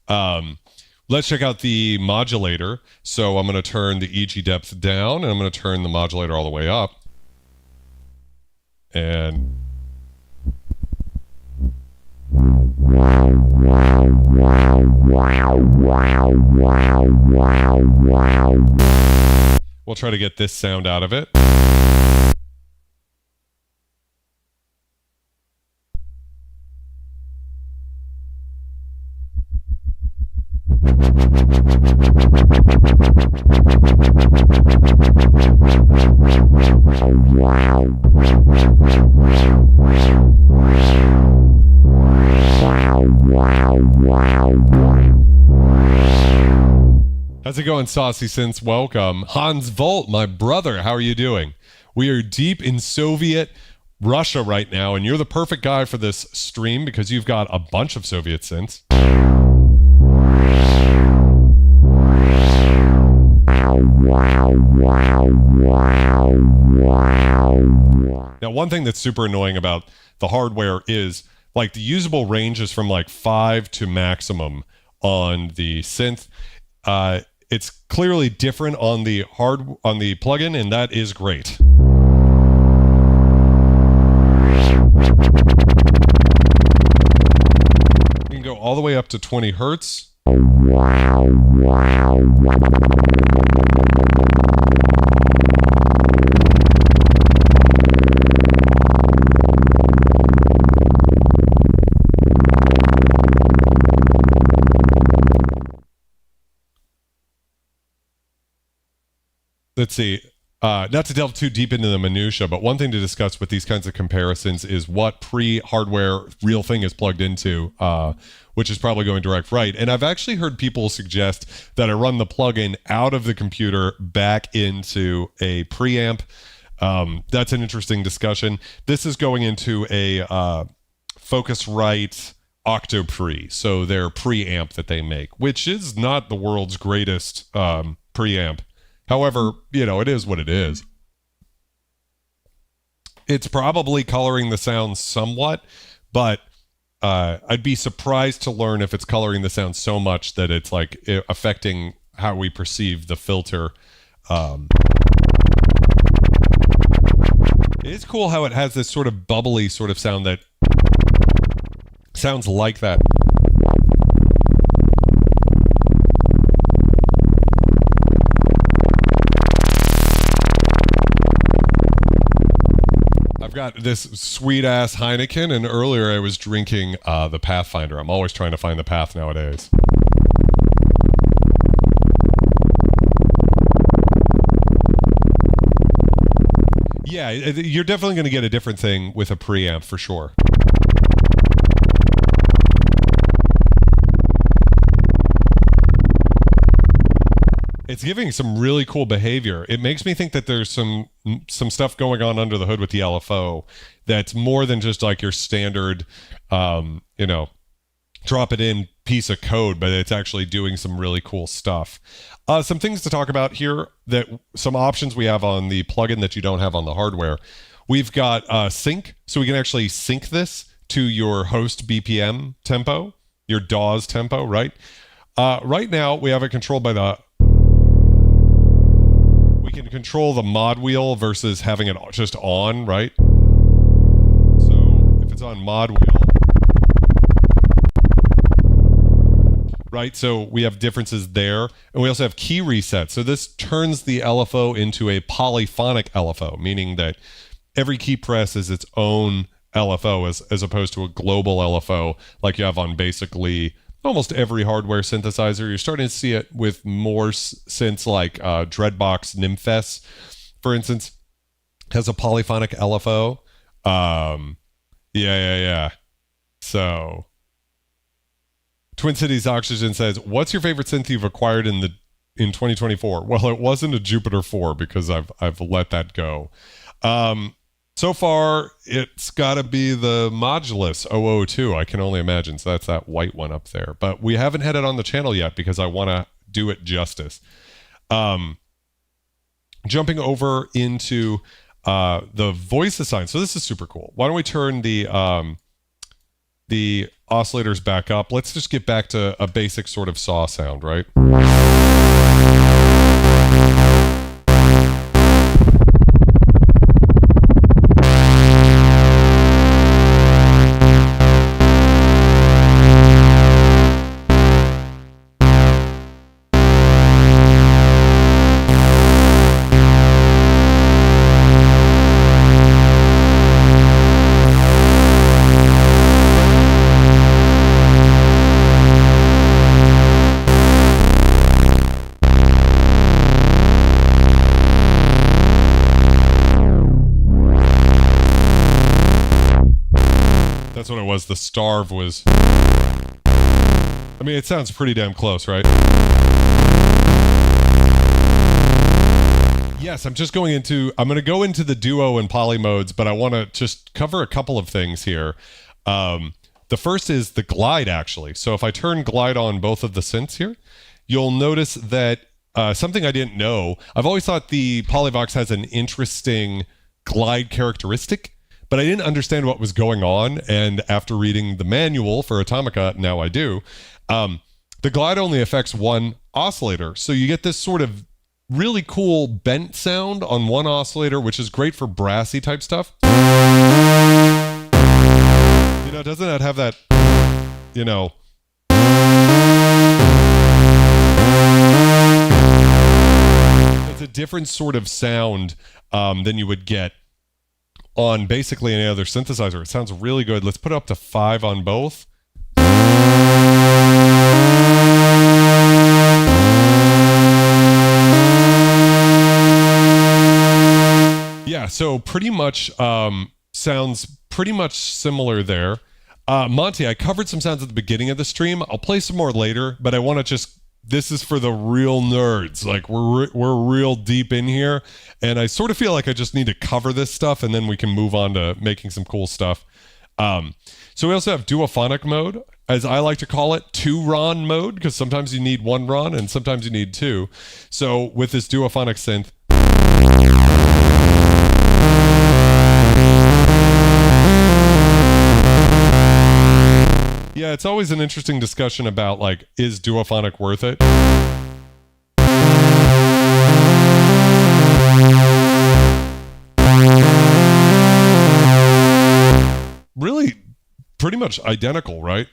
Let's check out the modulator. So I'm going to turn the EG depth down, and I'm going to turn the modulator all the way up. And we'll try to get this sound out of it. How's it going, Saucy Synths? Welcome. Hans Volt, my brother, how are you doing? We are deep in Soviet Russia right now, and you're the perfect guy for this stream because you've got a bunch of Soviet synths. Now, one thing that's super annoying about the hardware is like the usable range is from like 5 to maximum on the synth. It's clearly different on the plugin, and that is great. You can go all the way up to 20 hertz. Let's see, not to delve too deep into the minutia, but one thing to discuss with these kinds of comparisons is what pre-hardware real thing is plugged into, which is probably going direct right. And I've actually heard people suggest that I run the plugin out of the computer back into a preamp. That's an interesting discussion. This is going into a Focusrite Octopre, so their preamp that they make, which is not the world's greatest preamp. However, it is what it is. It's probably coloring the sound somewhat, but I'd be surprised to learn if it's coloring the sound so much that it's like affecting how we perceive the filter. It is cool how it has this sort of bubbly sort of sound that sounds like that. I've got this sweet ass Heineken, and earlier I was drinking the Pathfinder. I'm always trying to find the path nowadays. Yeah, you're definitely going to get a different thing with a preamp for sure. It's giving some really cool behavior. It makes me think that there's some stuff going on under the hood with the LFO that's more than just like your standard, drop it in, piece of code, but it's actually doing some really cool stuff. Some things to talk about here, that some options we have on the plugin that you don't have on the hardware. We've got sync, so we can actually sync this to your host BPM tempo, your DAW's tempo, right? Right now, we have it controlled by we can control the mod wheel versus having it just on, right? So if it's on mod wheel, right? So we have differences there. And we also have key reset. So this turns the LFO into a polyphonic LFO, meaning that every key press is its own LFO as opposed to a global LFO like you have on basically almost every hardware synthesizer. You're starting to see it with more synths like Dreadbox Nymphs, for instance, has a polyphonic LFO. Yeah. So Twin Cities Oxygen says, what's your favorite synth you've acquired in 2024? Well, it wasn't a Jupiter 4 because I've let that go. So far, it's got to be the Modulus 002. I can only imagine. So that's that white one up there. But we haven't had it on the channel yet because I want to do it justice. Jumping over into the voice assign. So this is super cool. Why don't we turn the oscillators back up? Let's just get back to a basic sort of saw sound, right? That's what it was. The starve was... I mean, it sounds pretty damn close, right? Yes, I'm just going to go into the duo and poly modes, but I want to just cover a couple of things here. The first is the glide, actually. So if I turn glide on both of the synths here, you'll notice that something I didn't know. I've always thought the Polivoks has an interesting glide characteristic, but I didn't understand what was going on, and after reading the manual for Atomica, now I do. The glide only affects one oscillator, so you get this sort of really cool bent sound on one oscillator, which is great for brassy type stuff. You know, doesn't that have that, you know... It's a different sort of sound than you would get on basically any other synthesizer. It sounds really good. Let's put it up to 5 on both. Yeah, so pretty much sounds pretty much similar there. Monty, I covered some sounds at the beginning of the stream. I'll play some more later, but I want to just... This is for the real nerds. Like, we're real deep in here, and I sort of feel like I just need to cover this stuff, and then we can move on to making some cool stuff. So we also have duophonic mode, as I like to call it, 2-RON mode, because sometimes you need 1 RON and sometimes you need 2. So with this duophonic synth, yeah, it's always an interesting discussion about, like, is duophonic worth it? Really, pretty much identical, right?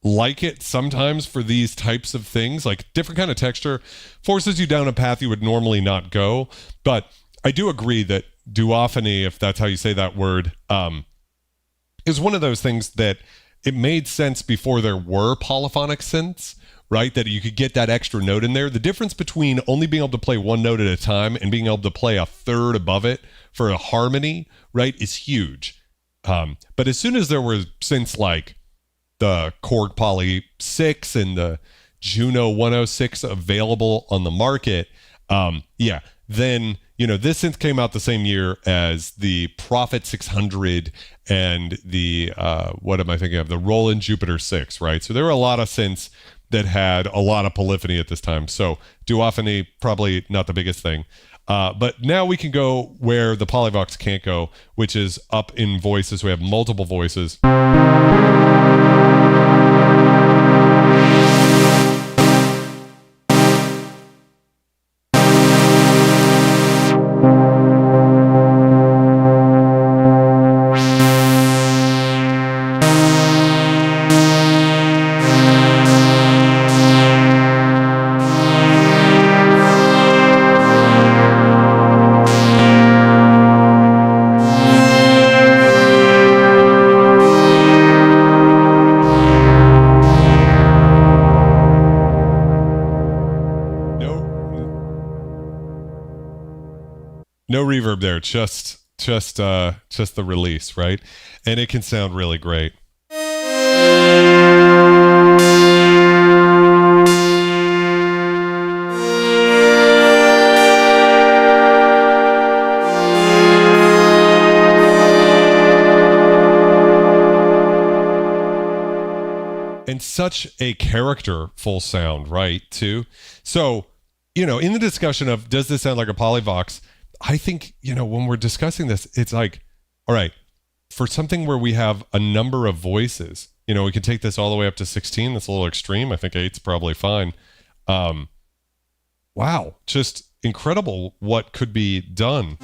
like it sometimes for these types of things, like different kind of texture forces you down a path you would normally not go. But I do agree that duophony, if that's how you say that word, is one of those things that it made sense before there were polyphonic synths, right? That you could get that extra note in there. The difference between only being able to play one note at a time and being able to play a third above it for a harmony, right, is huge. But as soon as there were synths like the Korg Poly 6 and the Juno 106 available on the market, then, this synth came out the same year as the Prophet 600 and the, what am I thinking of? The Roland Jupiter 6, right? So there were a lot of synths that had a lot of polyphony at this time. So duophony, probably not the biggest thing. But now we can go where the Polivoks can't go, which is up in voices. We have multiple voices. No reverb there, just the release, right? And it can sound really great. And such a characterful sound, right, too? So, in the discussion of does this sound like a Polivoks, I think, when we're discussing this, it's like, all right, for something where we have a number of voices, we can take this all the way up to 16. That's a little extreme. I think 8's probably fine. Wow, just incredible what could be done.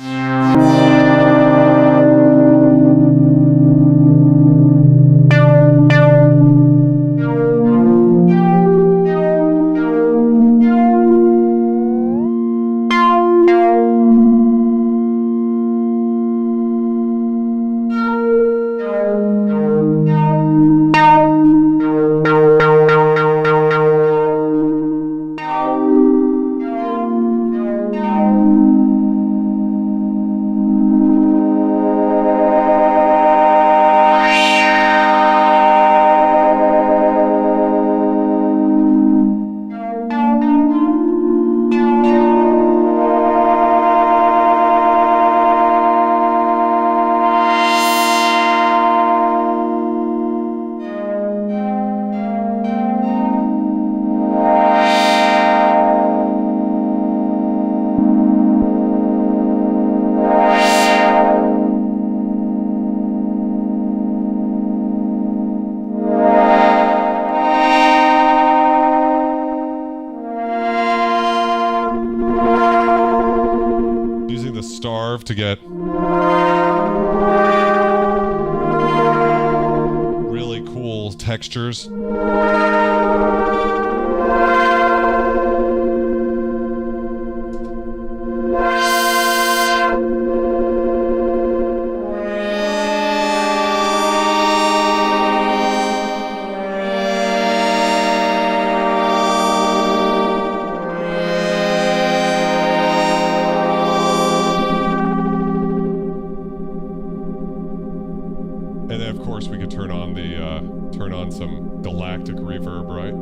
To get really cool textures. And then, of course, we could turn on some galactic reverb, right?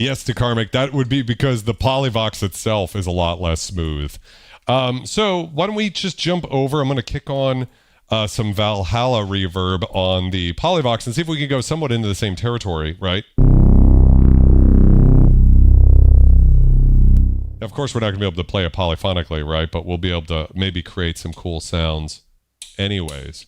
Yes, to Karmic. That would be because the Polivoks itself is a lot less smooth. So why don't we just jump over? I'm going to kick on some Valhalla reverb on the Polivoks and see if we can go somewhat into the same territory, right? Of course, we're not going to be able to play it polyphonically, right? But we'll be able to maybe create some cool sounds anyways.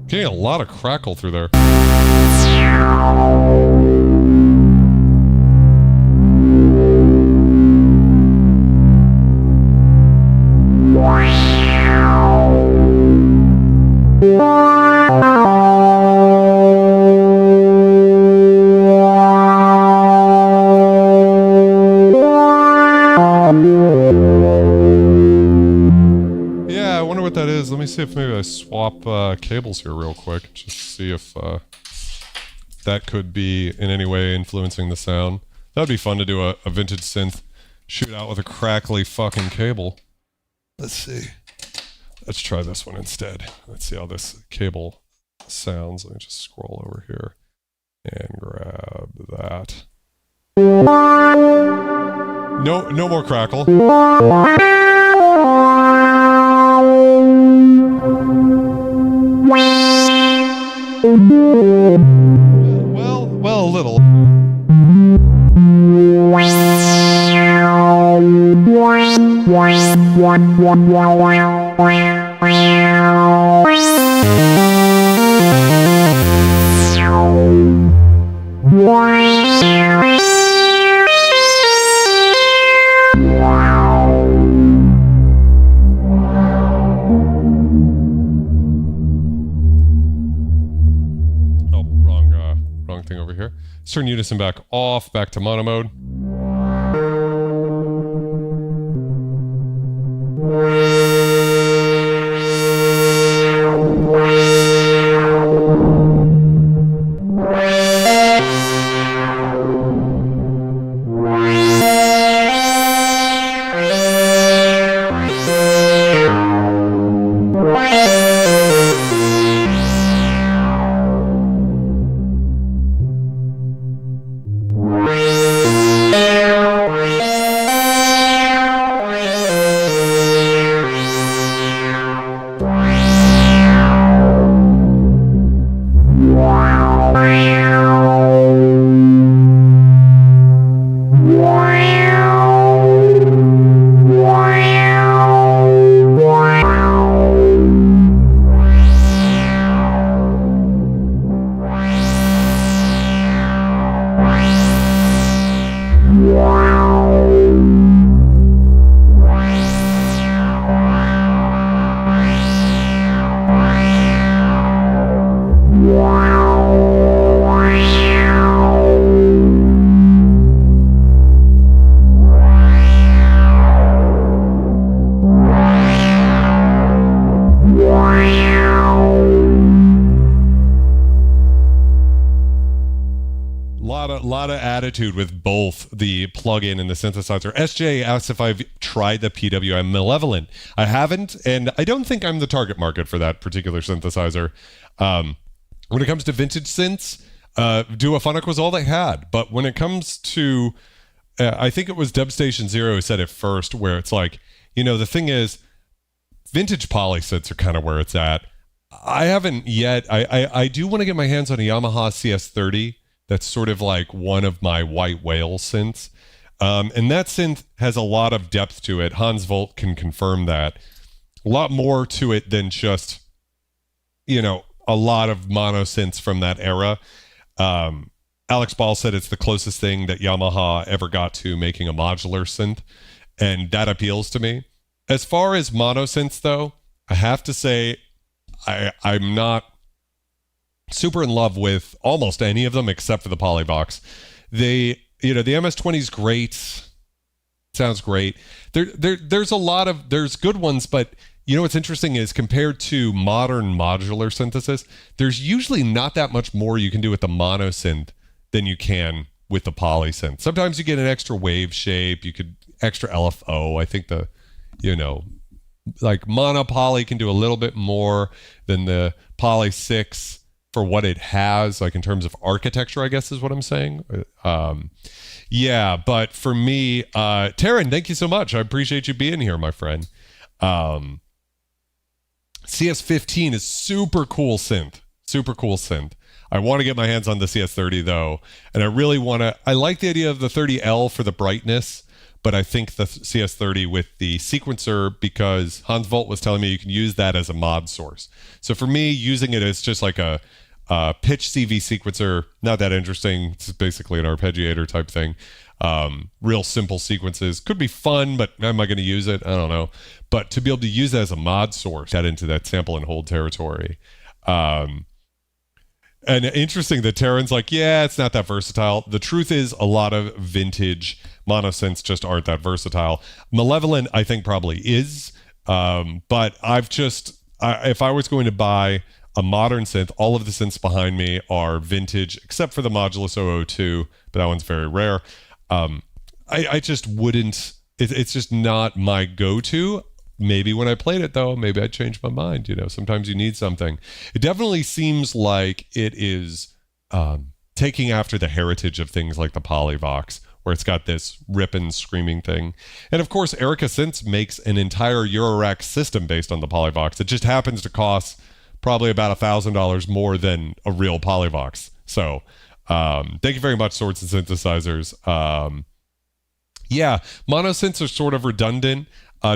Getting a lot of crackle through there. Yeah, I wonder what that is. Let me see if maybe I swap cables here real quick, just to see if that could be in any way influencing the sound. That'd be fun to do a vintage synth shootout with a crackly fucking cable. Let's see. Let's try this one instead. Let's see how this cable sounds. Let me just scroll over here and grab that. No more crackle. Well, a little. Wrong thing over here. Let's turn unison back off, back to mono mode. Lot of attitude with both the plugin and the synthesizer. SJ asks if I've tried the PWM Malevolent. I haven't, and I don't think I'm the target market for that particular synthesizer. When it comes to vintage synths, Duophonic was all they had. But when it comes to, I think it was Dubstation Zero who said it first, where it's like, the thing is, vintage poly synths are kind of where it's at. I haven't yet. I do want to get my hands on a Yamaha CS30. That's sort of like one of my white whale synths. And that synth has a lot of depth to it. Hans Volt can confirm that. A lot more to it than just, a lot of mono synths from that era. Alex Ball said it's the closest thing that Yamaha ever got to making a modular synth, and that appeals to me. As far as mono synths, though, I have to say I'm not super in love with almost any of them except for the Polivoks. The MS-20 is great. Sounds great. There's a lot of, there's good ones, but what's interesting is compared to modern modular synthesis, there's usually not that much more you can do with the mono synth than you can with the poly synth. Sometimes you get an extra wave shape, you could extra LFO. I think like mono poly can do a little bit more than the poly 6 for what it has, like in terms of architecture, I guess is what I'm saying. Yeah, but for me, Taryn, thank you so much. I appreciate you being here, my friend. CS15 is super cool synth. Super cool synth. I want to get my hands on the CS30 though, and I really want to. I like the idea of the 30L for the brightness, but I think the CS30 with the sequencer, because Hans Volt was telling me you can use that as a mod source. So for me, using it as just like a pitch CV sequencer, not that interesting. It's basically an arpeggiator type thing. Real simple sequences could be fun, but am I going to use it? I don't know. But to be able to use it as a mod source, get into that sample and hold territory. And interesting that Taryn's like, yeah, it's not that versatile. The truth is a lot of vintage mono synths just aren't that versatile. Malevolent, I think, probably is. But if I was going to buy a modern synth, all of the synths behind me are vintage, except for the Modulus 002, but that one's very rare. I just wouldn't, it's just not my go-to. Maybe when I played it, though, maybe I changed my mind. Sometimes you need something. It definitely seems like it is taking after the heritage of things like the Polivoks, where it's got this ripping, screaming thing. And of course, Erica Synths makes an entire Eurorack system based on the Polivoks. It just happens to cost probably about $1,000 more than a real Polivoks. So thank you very much, Swords and Synthesizers. Yeah, mono synths are sort of redundant.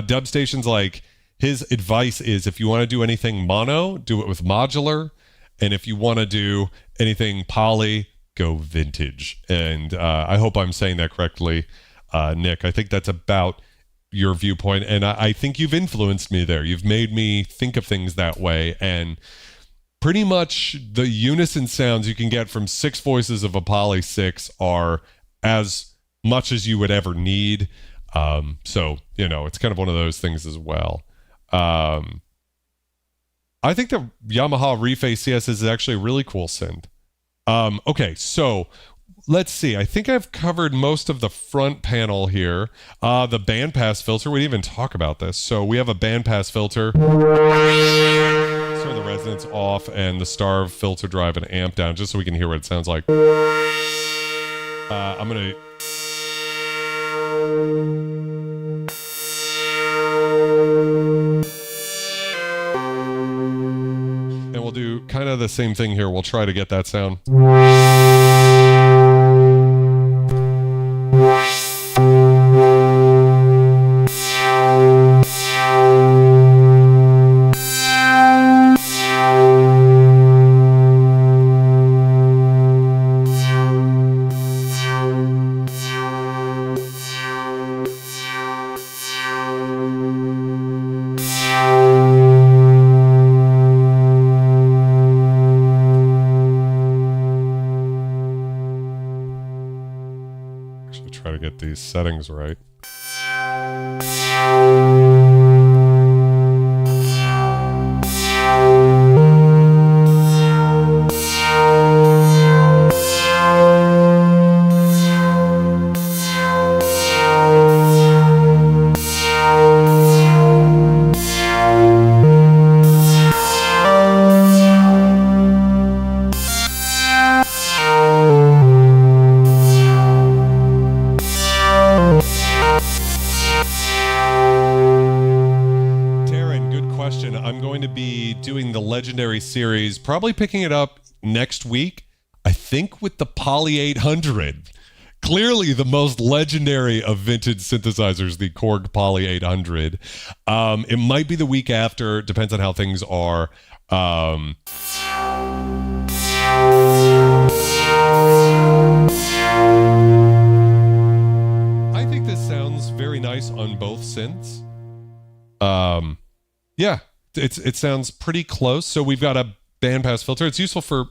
Dub Station's like, his advice is if you want to do anything mono, do it with modular. And if you want to do anything poly, go vintage. And I hope I'm saying that correctly, Nick. I think that's about your viewpoint. And I think you've influenced me there. You've made me think of things that way. And pretty much the unison sounds you can get from 6 voices of a poly 6 are as much as you would ever need. So, it's kind of one of those things as well. I think the Yamaha Reface CS is actually a really cool synth. Okay, so let's see. I think I've covered most of the front panel here. The bandpass filter, we didn't even talk about this. So we have a bandpass filter. Turn the resonance off and the starve filter drive and amp down just so we can hear what it sounds like. I'm going to... And we'll do kind of the same thing here. We'll try to get that sound. Try to get these settings right. Legendary series, probably picking it up next week, I think, with the Poly 800. Clearly the most legendary of vintage synthesizers, the Korg Poly 800. It might be the week after, depends on how things are. on both synths. Yeah, it sounds pretty close. So we've got a bandpass filter. It's useful for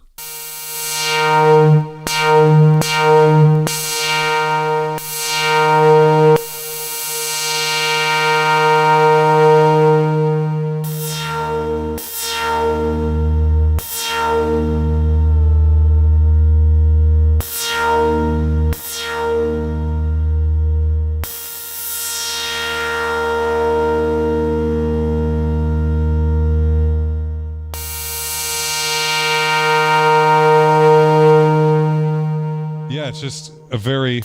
it's just a very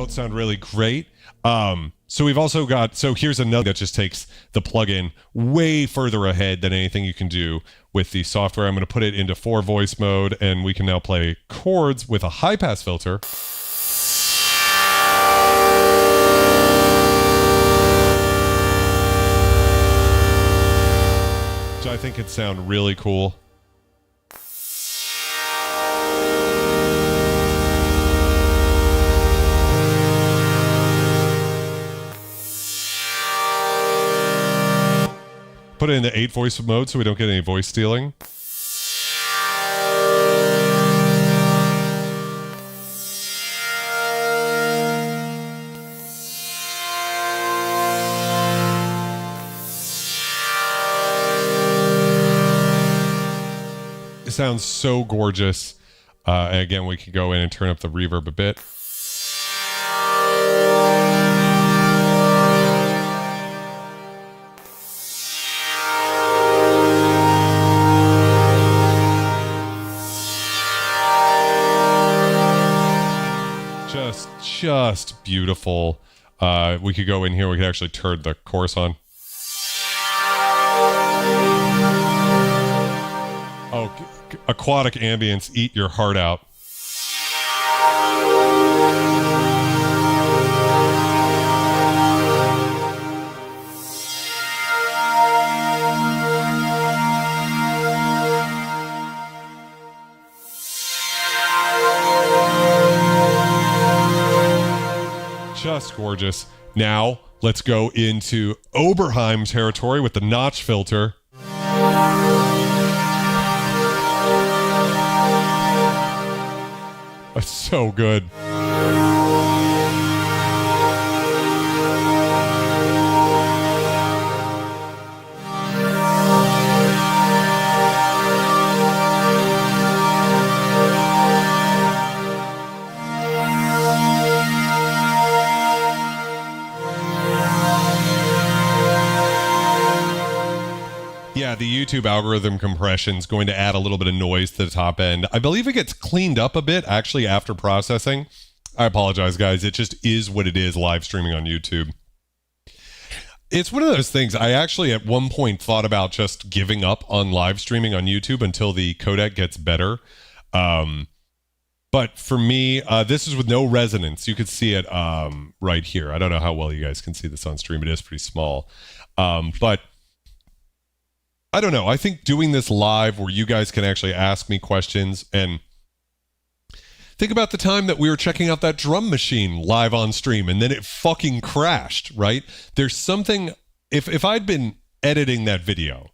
sound really great. So we've also got, so here's another that just takes the plugin way further ahead than anything you can do with the software. I'm going to put it into 4-voice mode, and we can now play chords with a high pass filter. Which I think could sound really cool. Put it into 8-voice mode so we don't get any voice stealing. It sounds so gorgeous. Again, we can go in and turn up the reverb a bit. Just beautiful. We could go in here. We could actually turn the chorus on. Oh, aquatic ambience, eat your heart out. Just gorgeous. Now, let's go into Oberheim territory with the notch filter. That's so good. Yeah, the YouTube algorithm compression is going to add a little bit of noise to the top end. I believe it gets cleaned up a bit, actually, after processing. I apologize, guys. It just is what it is live streaming on YouTube. It's one of those things. I actually, at one point, thought about just giving up on live streaming on YouTube until the codec gets better. But for me, this is with no resonance. You could see it right here. I don't know how well you guys can see this on stream. It is pretty small. But I don't know. I think doing this live where you guys can actually ask me questions, and think about the time that we were checking out that drum machine live on stream and then it fucking crashed, right? There's something, if I'd been editing that video,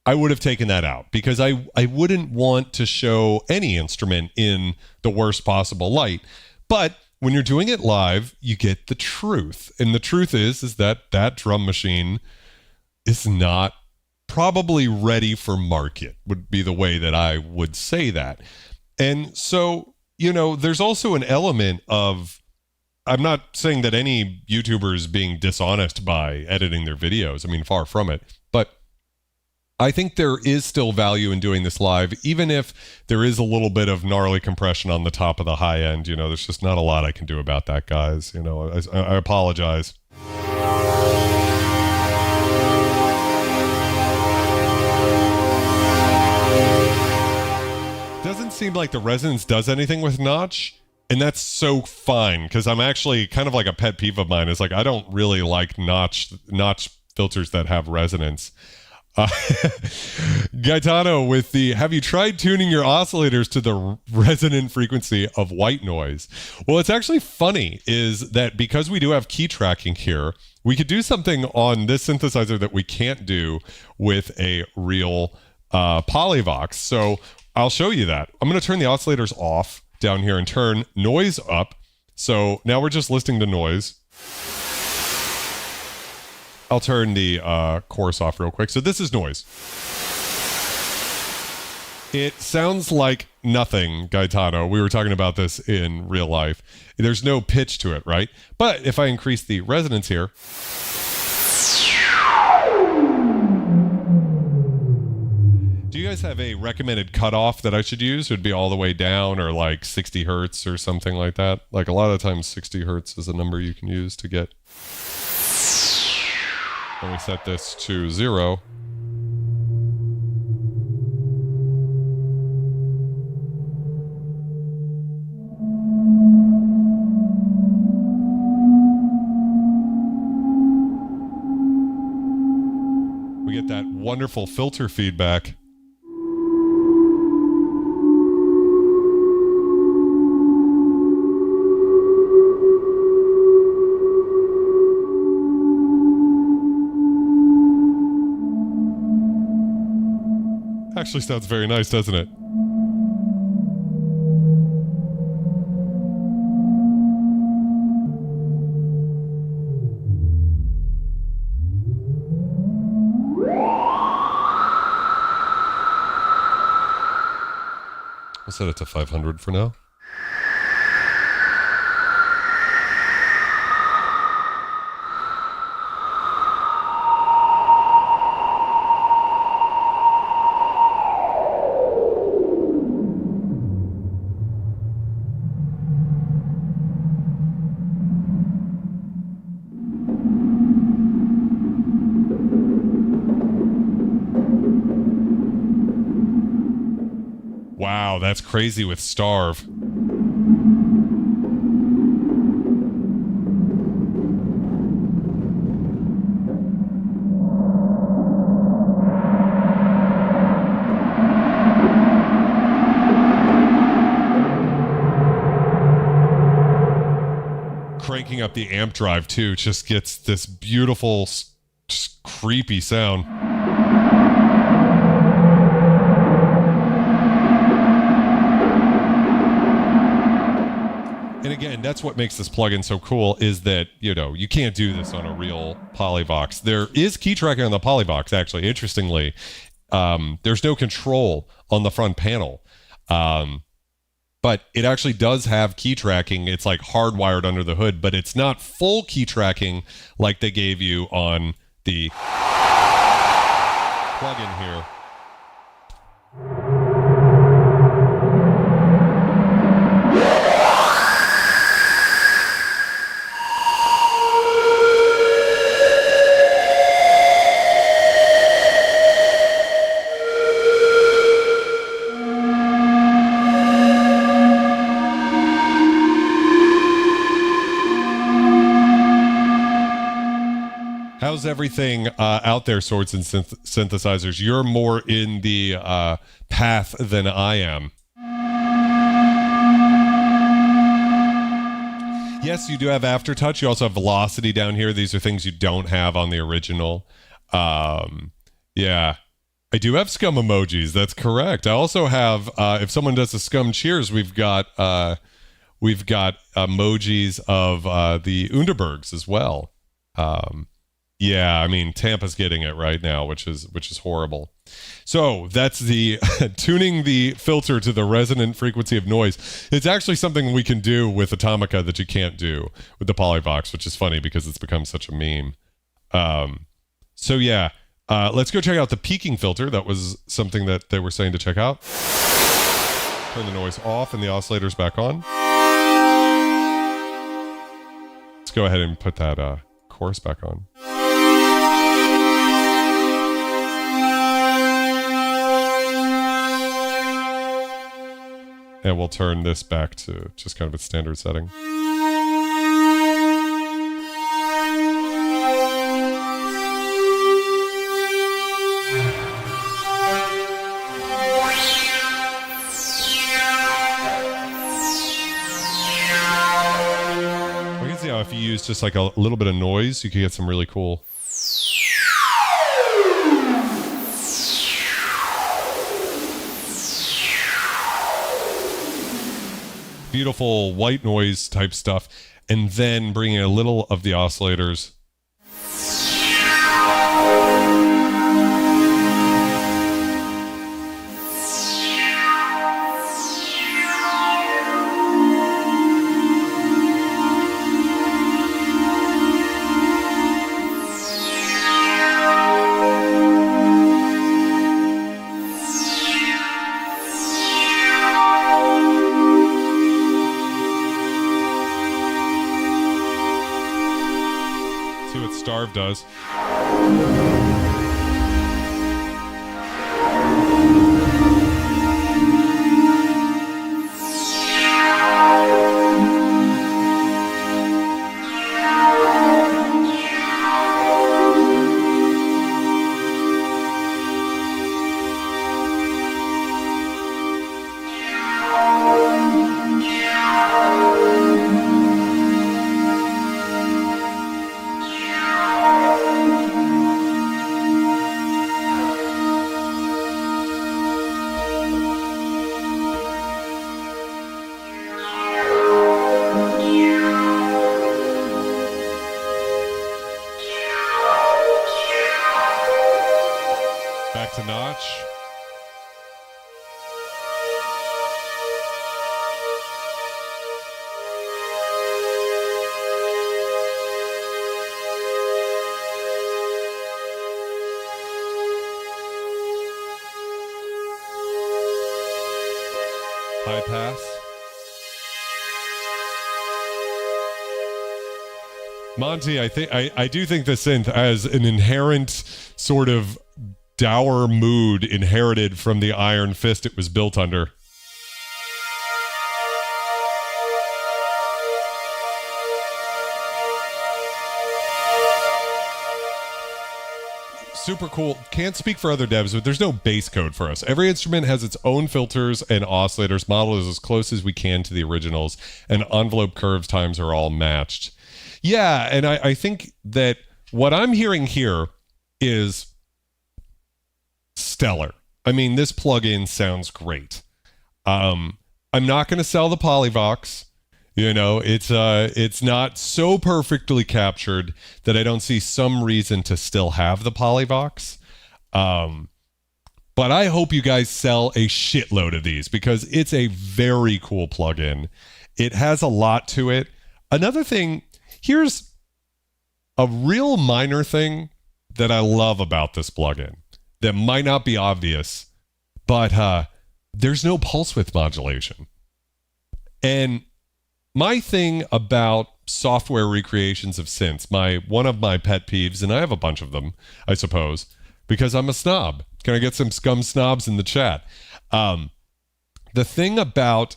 I would have taken that out because I wouldn't want to show any instrument in the worst possible light. But when you're doing it live, you get the truth. And the truth is that that drum machine is not probably ready for market, would be the way that I would say that. And so, you know, there's also an element of, I'm not saying that any YouTuber is being dishonest by editing their videos. I mean, far from it. But I think there is still value in doing this live, even if there is a little bit of gnarly compression on the top of the high end. You know, there's just not a lot I can do about that, guys. You know, I apologize. Doesn't seem like the resonance does anything with notch, and that's so fine, because I'm actually kind of like a pet peeve of mine. Is like, I don't really like notch filters that have resonance. Gaetano with the, have you tried tuning your oscillators to the resonant frequency of white noise? Well, it's actually funny is that because we do have key tracking here, we could do something on this synthesizer that we can't do with a real Polivoks. So I'll show you that. I'm going to turn the oscillators off down here and turn noise up. So now we're just listening to noise. I'll turn the chorus off real quick. So this is noise. It sounds like nothing, Gaetano. We were talking about this in real life. There's no pitch to it, right? But if I increase the resonance here, do you guys have a recommended cutoff that I should use? It would be all the way down, or like 60 hertz or something like that. Like a lot of times 60 hertz is a number you can use to get. When we set this to 0. We get that wonderful filter feedback. Actually sounds very nice, doesn't it? We'll set it to 500 for now. Wow, that's crazy with Starve. Cranking up the amp drive too just gets this beautiful, just creepy sound. And again, that's what makes this plugin so cool, is that, you know, you can't do this on a real Polivoks. There is key tracking on the Polivoks, actually. Interestingly, there's no control on the front panel. But it actually does have key tracking. It's like hardwired under the hood, but it's not full key tracking like they gave you on the plugin here. How's everything out there, Swords and Synthesizers? You're more in the path than I am. Yes, you do have aftertouch. You also have velocity down here. These are things you don't have on the original. Yeah. I do have scum emojis. That's correct. I also have, if someone does a scum cheers, we've got emojis of the Underbergs as well. Yeah, I mean, Tampa's getting it right now, which is horrible. So that's the tuning the filter to the resonant frequency of noise. It's actually something we can do with Atomica that you can't do with the Polivoks, which is funny because it's become such a meme. So yeah, Let's go check out the peaking filter. That was something that they were saying to check out. Turn the noise off and the oscillators back on. Let's go ahead and put that chorus back on. And we'll turn this back to just kind of its standard setting. We can see how if you use just like a little bit of noise, you can get some really cool. Beautiful white noise type stuff, and then bringing a little of the oscillators. Starve does. Back to notch. High pass. Monty, I do think the synth has an inherent sort of dour mood inherited from the iron fist it was built under. Super cool. Can't speak for other devs, but there's no base code for us. Every instrument has its own filters and oscillators. Model is as close as we can to the originals, and envelope curves times are all matched. Yeah, and I think that what I'm hearing here is stellar. I mean, this plugin sounds great. I'm not going to sell the Polivoks. You know, it's not so perfectly captured that I don't see some reason to still have the Polivoks. But I hope you guys sell a shitload of these because it's a very cool plugin. It has a lot to it. Another thing, here's a real minor thing that I love about this plugin that might not be obvious, but there's no pulse width modulation. And my thing about software recreations of synths, one of my pet peeves, and I have a bunch of them, I suppose, because I'm a snob. Can I get some scum snobs in the chat? The thing about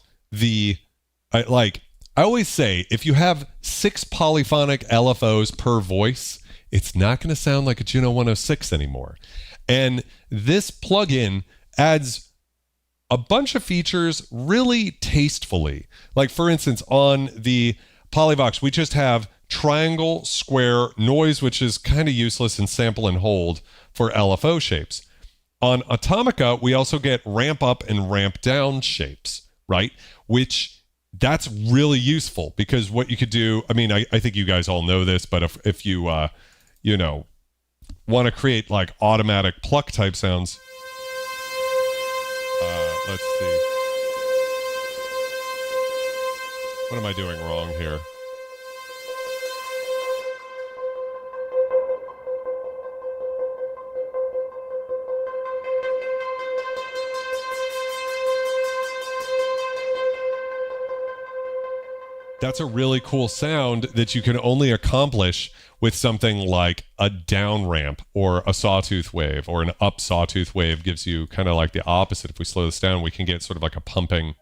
I always say, if you have 6 polyphonic LFOs per voice, it's not going to sound like a Juno 106 anymore. And this plugin adds a bunch of features really tastefully. Like, for instance, on the Polivoks, we just have triangle, square, noise, which is kind of useless, and sample and hold for LFO shapes. On Atomica, we also get ramp up and ramp down shapes, right? Which that's really useful because what you could do, I mean, I think you guys all know this, but if you, want to create like automatic pluck type sounds, let's see. What am I doing wrong here? That's a really cool sound that you can only accomplish with something like a down ramp or a sawtooth wave, or an up sawtooth wave gives you kind of like the opposite. If we slow this down, we can get sort of like a pumping.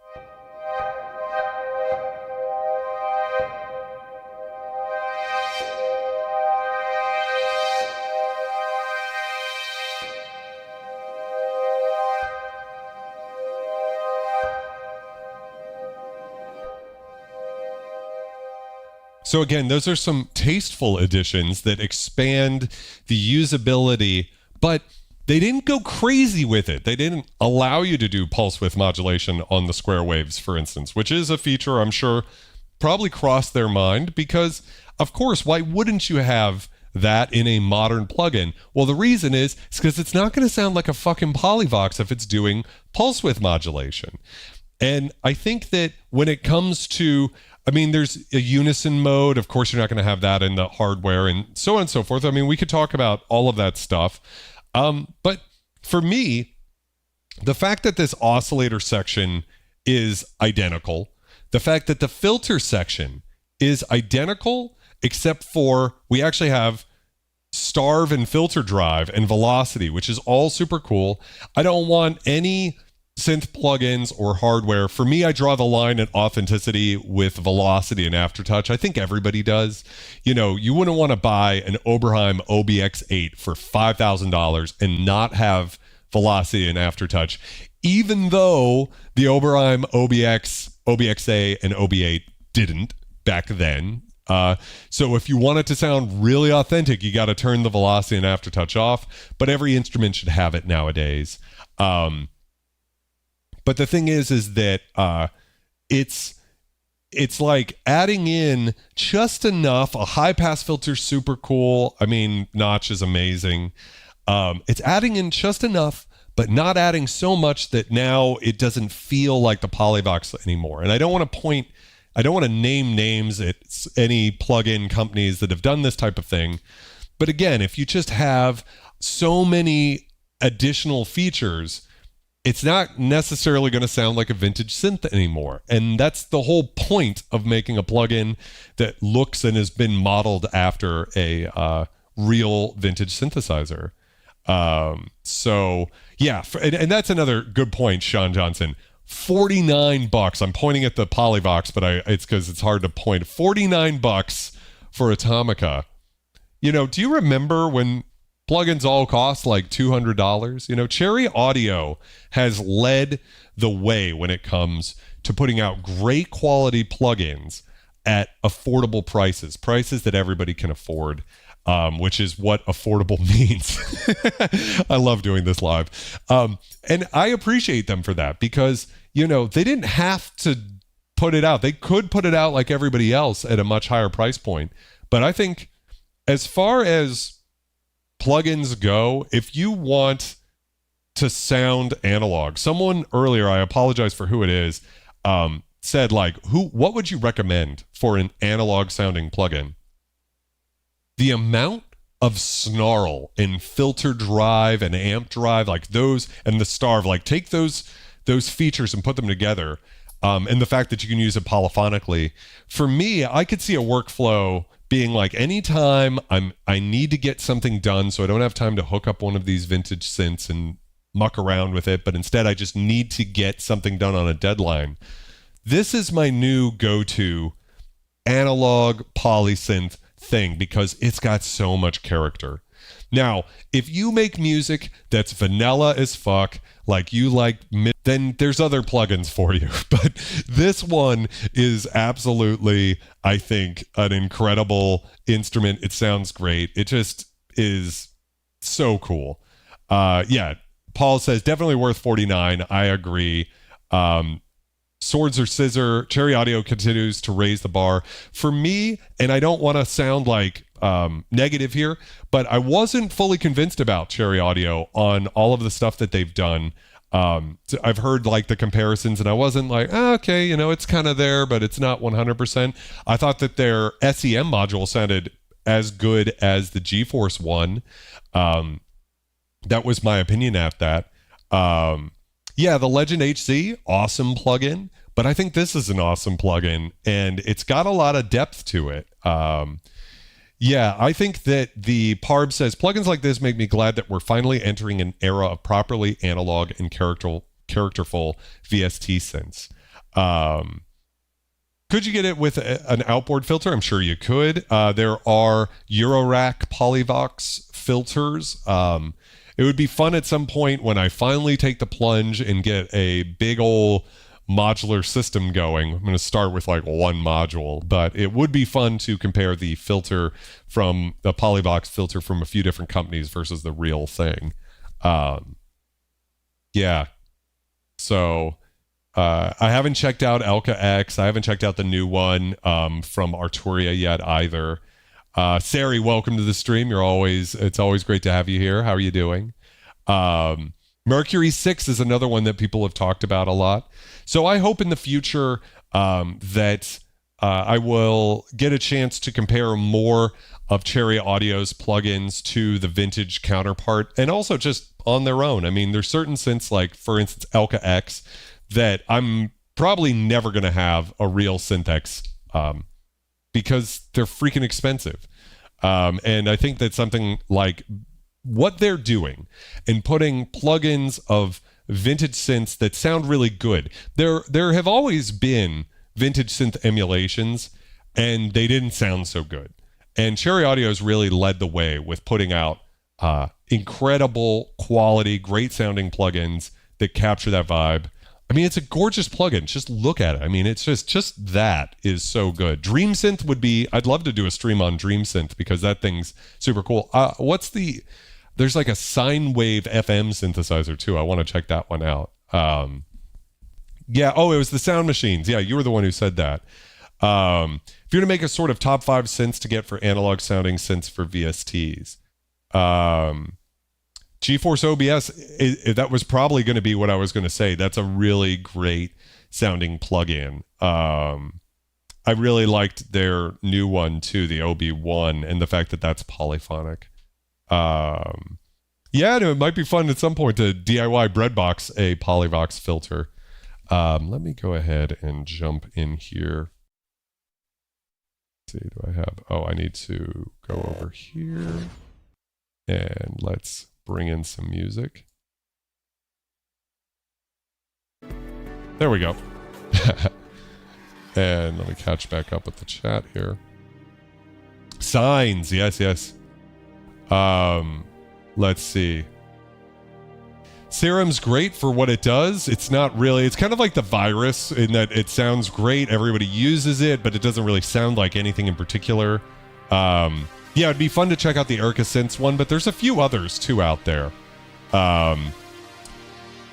So again, those are some tasteful additions that expand the usability, but they didn't go crazy with it. They didn't allow you to do pulse width modulation on the square waves, for instance, which is a feature I'm sure probably crossed their mind because, of course, why wouldn't you have that in a modern plugin? Well, the reason is because it's not going to sound like a fucking Polivoks if it's doing pulse width modulation. And I think that when it comes to, I mean, there's a unison mode. Of course, you're not going to have that in the hardware and so on and so forth. I mean, we could talk about all of that stuff. But for me, the fact that this oscillator section is identical, the fact that the filter section is identical, except for we actually have starve and filter drive and velocity, which is all super cool. I don't want any synth plugins or hardware. For me, I draw the line at authenticity with velocity and aftertouch. I think everybody does. You know, you wouldn't want to buy an Oberheim OBX8 for $5,000 and not have velocity and aftertouch, even though the Oberheim OBX-A, and OB8 didn't back then. So if you want it to sound really authentic, you got to turn the velocity and aftertouch off, but every instrument should have it nowadays. But the thing is that it's like adding in just enough. A high pass filter, super cool. I mean, Notch is amazing. It's adding in just enough, but not adding so much that now it doesn't feel like the Polivoks anymore. And I don't want to name names at any plugin companies that have done this type of thing. But again, if you just have so many additional features, it's not necessarily going to sound like a vintage synth anymore. And that's the whole point of making a plugin that looks and has been modeled after a real vintage synthesizer. So yeah, and that's another good point, Sean Johnson. $49. I'm pointing at the Polivoks, but it's because it's hard to point. $49 for Atomica. You know, do you remember when plugins all cost like $200? You know, Cherry Audio has led the way when it comes to putting out great quality plugins at affordable prices that everybody can afford, which is what affordable means. I love doing this live. And I appreciate them for that because, you know, they didn't have to put it out. They could put it out like everybody else at a much higher price point. But I think as far as plugins go, if you want to sound analog, someone earlier, I apologize for who it is, said like, what would you recommend for an analog sounding plugin? The amount of snarl and filter drive and amp drive, like those, and the starve, like take those features and put them together. And the fact that you can use it polyphonically. For me, I could see a workflow being like, anytime I need to get something done, so I don't have time to hook up one of these vintage synths and muck around with it, but instead I just need to get something done on a deadline. This is my new go-to analog polysynth thing because it's got so much character. Now, if you make music that's vanilla as fuck, like you like, then there's other plugins for you. But this one is absolutely, I think, an incredible instrument. It sounds great. It just is so cool. Yeah, Paul says definitely worth $49. I agree. Swords or scissor, Cherry Audio continues to raise the bar for me. And I don't want to sound like negative here, but I wasn't fully convinced about Cherry Audio on all of the stuff that they've done. So I've heard like the comparisons and I wasn't like, okay, you know, it's kind of there, but it's not 100%. I thought that their SEM module sounded as good as the GeForce one. That was my opinion at that. Yeah, the Legend HC, awesome plugin, But I think this is an awesome plugin, and it's got a lot of depth to it. Yeah, I think that the Parb says, plugins like this make me glad that we're finally entering an era of properly analog and characterful VST synths. Could you get it with an outboard filter? I'm sure you could. There are Eurorack Polivoks filters. It would be fun at some point when I finally take the plunge and get a big old modular system going. I'm going to start with like one module, but it would be fun to compare the filter from the Polivoks filter from a few different companies versus the real thing. Yeah. So I haven't checked out Elka X. I haven't checked out the new one from Arturia yet either. Sari, welcome to the stream. It's always great to have you here. How are you doing? Mercury 6 is another one that people have talked about a lot. So I hope in the future that I will get a chance to compare more of Cherry Audio's plugins to the vintage counterpart, and also just on their own. I mean, there's certain synths, like, for instance, Elka X, that I'm probably never going to have a real Synth X because they're freaking expensive. And I think that something like what they're doing and putting plugins of vintage synths that sound really good. There have always been vintage synth emulations, and they didn't sound so good. And Cherry Audio has really led the way with putting out incredible quality, great sounding plugins that capture that vibe. I mean, it's a gorgeous plugin. Just look at it. I mean, it's just that is so good. Dream Synth would be, I'd love to do a stream on Dream Synth because that thing's super cool. There's like a sine wave FM synthesizer too. I want to check that one out. Yeah. Oh, it was the Sound Machines. Yeah. You were the one who said that. If you're to make a sort of top 5 synths to get for analog sounding synths for VSTs, GeForce OBS, that was probably going to be what I was going to say. That's a really great sounding plugin. I really liked their new one too, the OB1, and the fact that that's polyphonic. Yeah, it might be fun at some point to DIY Breadbox a Polivoks filter. Let me go ahead and jump in here. Let's see, do I have... Oh, I need to go over here. And let's bring in some music. There we go. And let me catch back up with the chat here. Signs, yes. Let's see. Serum's great for what it does. It's not really, it's kind of like the virus in that it sounds great. Everybody uses it, but it doesn't really sound like anything in particular. Yeah, it'd be fun to check out the Erica Synths one, but there's a few others too out there.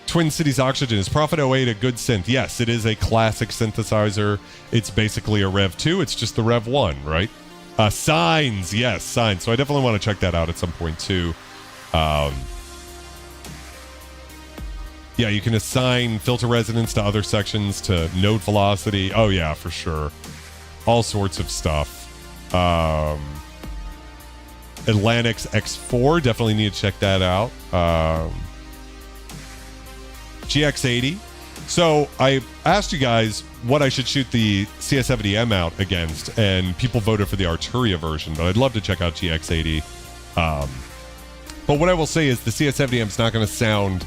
Twin Cities Oxygen, is Prophet 08 a good synth? Yes, it is a classic synthesizer. It's basically a Rev 2. It's just the Rev 1, right? Signs, yes, Signs. So I definitely want to check that out at some point too. Yeah, you can assign filter resonance to other sections, to note velocity. Oh yeah, for sure. All sorts of stuff. Atlantic's X4, definitely need to check that out. GX80. So I asked you guys what I should shoot the CS70M out against, and people voted for the Arturia version, but I'd love to check out GX80. But what I will say is the CS70M is not going to sound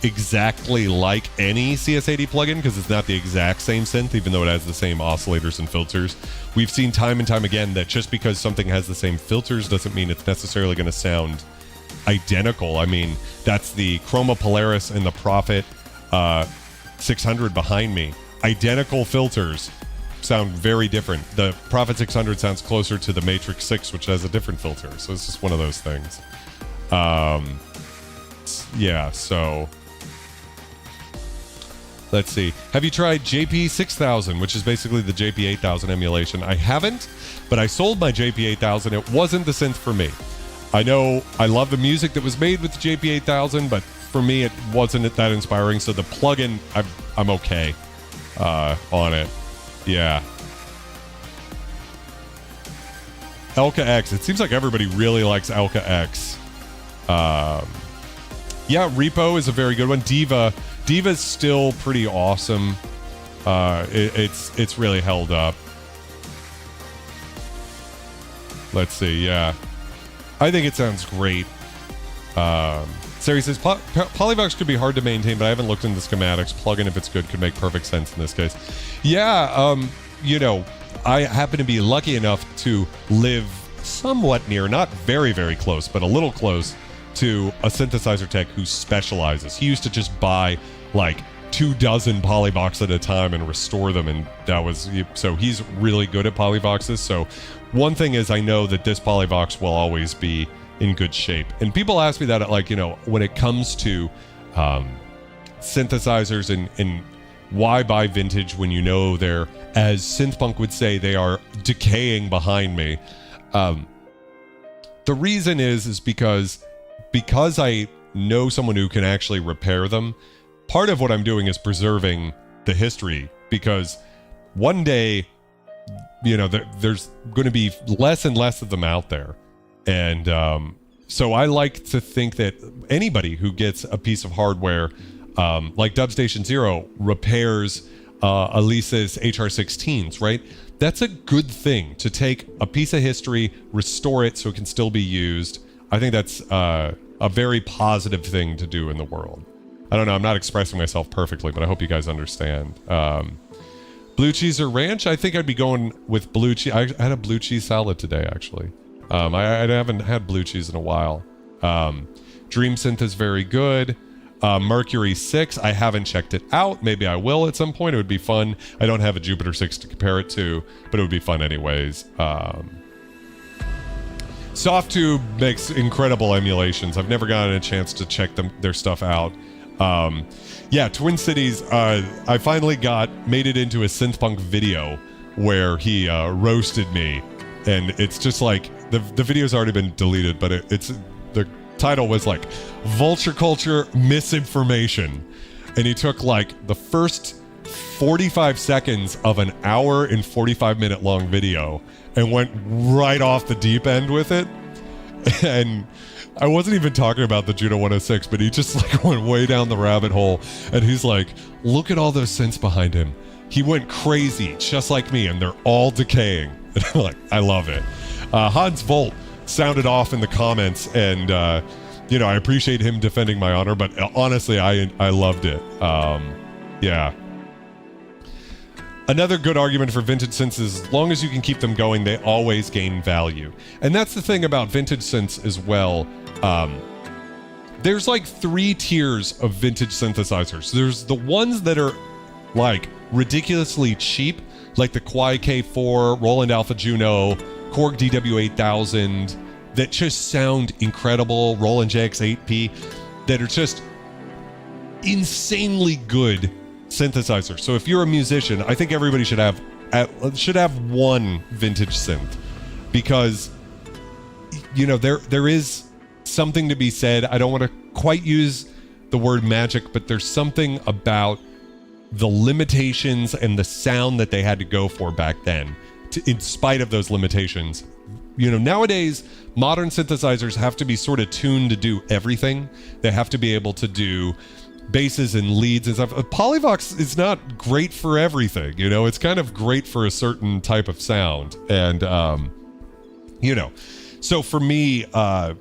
exactly like any CS80 plugin because it's not the exact same synth, even though it has the same oscillators and filters. We've seen time and time again that just because something has the same filters doesn't mean it's necessarily going to sound identical. I mean, that's the Chroma Polaris and the Prophet 600 behind me. Identical filters sound very different. The Prophet 600 sounds closer to the Matrix 6, which has a different filter. So it's just one of those things. Yeah, so let's see. Have you tried JP 6000, which is basically the JP 8000 emulation? I haven't, but I sold my JP 8000. It wasn't the synth for me. I know I love the music that was made with the JP 8000, but for me, it wasn't that inspiring. So the plugin, I'm okay on it. Yeah. Elka X. It seems like everybody really likes Elka X. Yeah, Repo is a very good one. Diva's still pretty awesome. It's really held up. Let's see, yeah. I think it sounds great. Sari says, Polivoks could be hard to maintain, but I haven't looked into the schematics. Plugin, if it's good, could make perfect sense in this case. Yeah, you know, I happen to be lucky enough to live somewhat near, not very, very close, but a little close to a synthesizer tech who specializes. He used to just buy like 24 Polivoks at a time and restore them, and that was, so he's really good at Polivoxes. So one thing is, I know that this Polivoks will always be in good shape. And people ask me that, like, you know, when it comes to synthesizers and why buy vintage when you know they're, as Synthpunk would say, they are decaying behind me. The reason is because I know someone who can actually repair them. Part of what I'm doing is preserving the history, because one day, you know, there's going to be less and less of them out there. And so I like to think that anybody who gets a piece of hardware, like Dubstation Zero repairs Elisa's HR16s, right? That's a good thing, to take a piece of history, restore it so it can still be used. I think that's a very positive thing to do in the world. I don't know, I'm not expressing myself perfectly, but I hope you guys understand. Blue cheese or ranch? I think I'd be going with blue cheese. I had a blue cheese salad today, actually. I haven't had blue cheese in a while. Dream Synth is very good. Mercury 6, I haven't checked it out. Maybe I will at some point. It would be fun. I don't have a Jupiter 6 to compare it to, but it would be fun anyways. Softtube makes incredible emulations. I've never gotten a chance to check their stuff out. Yeah, Twin Cities, I finally made it into a Synthpunk video where he roasted me, and it's just like, the video's already been deleted, but the title was like Vulture Culture Misinformation, and he took like the first 45 seconds of an hour and 45 minute long video and went right off the deep end with it. And I wasn't even talking about the Juno 106, but he just like went way down the rabbit hole, and he's like, look at all those synths behind him. He went crazy, just like me, and they're all decaying. And I'm like, I love it. Hans Volt sounded off in the comments, and you know, I appreciate him defending my honor, but honestly, I loved it. Yeah. Another good argument for vintage synths is, as long as you can keep them going, they always gain value. And that's the thing about vintage synths as well. There's like 3 tiers of vintage synthesizers. There's the ones that are like ridiculously cheap, like the Kwai K4, Roland Alpha Juno, Korg DW8000, that just sound incredible, Roland JX8P, that are just insanely good synthesizers. So if you're a musician, I think everybody should have one vintage synth, because, you know, there is something to be said. I don't want to quite use the word magic, but there's something about the limitations and the sound that they had to go for back then, in spite of those limitations. You know, nowadays, modern synthesizers have to be sort of tuned to do everything. They have to be able to do basses and leads and stuff. Polivoks is not great for everything, you know. It's kind of great for a certain type of sound. And, you know, so for me, the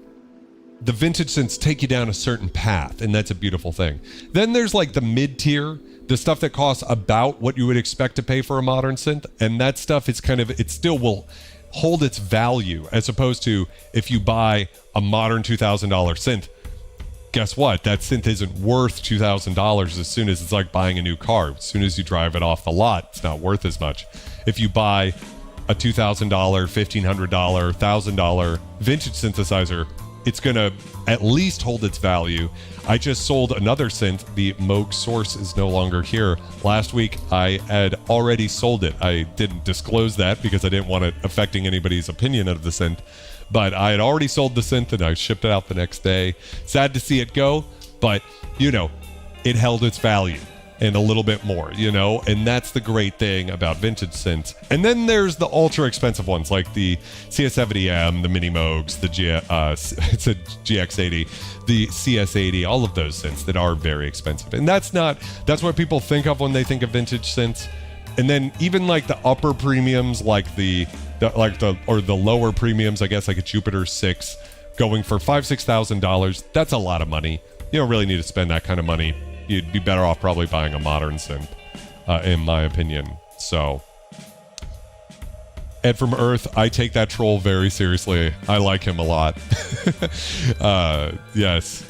vintage synths take you down a certain path, and that's a beautiful thing. Then there's like the mid-tier, the stuff that costs about what you would expect to pay for a modern synth, and that stuff is kind of, it still will hold its value, as opposed to if you buy a modern $2,000 synth, guess what? That synth isn't worth $2,000 as soon as it's like buying a new car. As soon as you drive it off the lot, it's not worth as much. If you buy a $2,000, $1,500, $1,000 vintage synthesizer, it's going to at least hold its value. I just sold another synth. The Moog Source is no longer here. Last week, I had already sold it. I didn't disclose that because I didn't want it affecting anybody's opinion of the synth. But I had already sold the synth, and I shipped it out the next day. Sad to see it go, but, you know, it held its value. and a little bit more, you know, and that's the great thing about vintage synths. And then there's the ultra expensive ones like the CS70M, the Mini Moogs, the it's a GX80, the CS80, all of those synths that are very expensive. And that's what people think of when they think of vintage synths. And then even like the upper premiums, like the lower premiums, I guess, like a Jupiter 6 going for $5,000-$6,000, that's a lot of money. You don't really need to spend that kind of money. You'd be better off probably buying a modern synth, in my opinion. So, Ed from Earth, I take that troll very seriously. I like him a lot. Yes.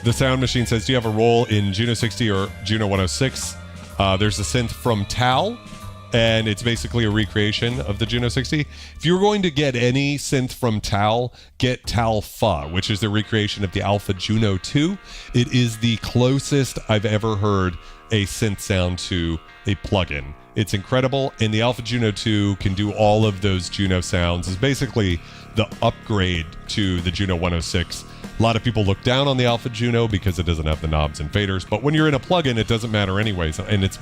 The Sound Machine says, do you have a role in Juno 60 or Juno 106? There's a synth from Tal, and it's basically a recreation of the Juno 60. If you're going to get any synth from Tal, get Tal Fa, which is the recreation of the Alpha Juno 2. It is the closest I've ever heard a synth sound to a plugin. It's incredible, and the Alpha Juno 2 can do all of those Juno sounds. It's basically the upgrade to the Juno 106. A lot of people look down on the Alpha Juno because it doesn't have the knobs and faders, but when you're in a plugin, it doesn't matter anyways, and it's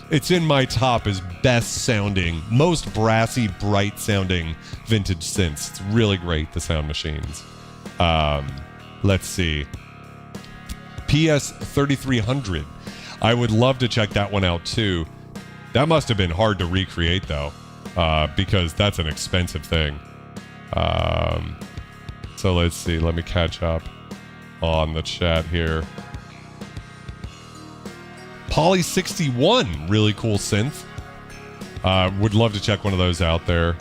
it's in my top as best sounding, most brassy, bright sounding vintage synths. It's really great, the Sound Machines. Let's see. PS 3300. I would love to check that one out too. That must have been hard to recreate though, because that's an expensive thing. So let's see. Let me catch up on the chat here. Poly 61, really cool synth. Would love to check one of those out there.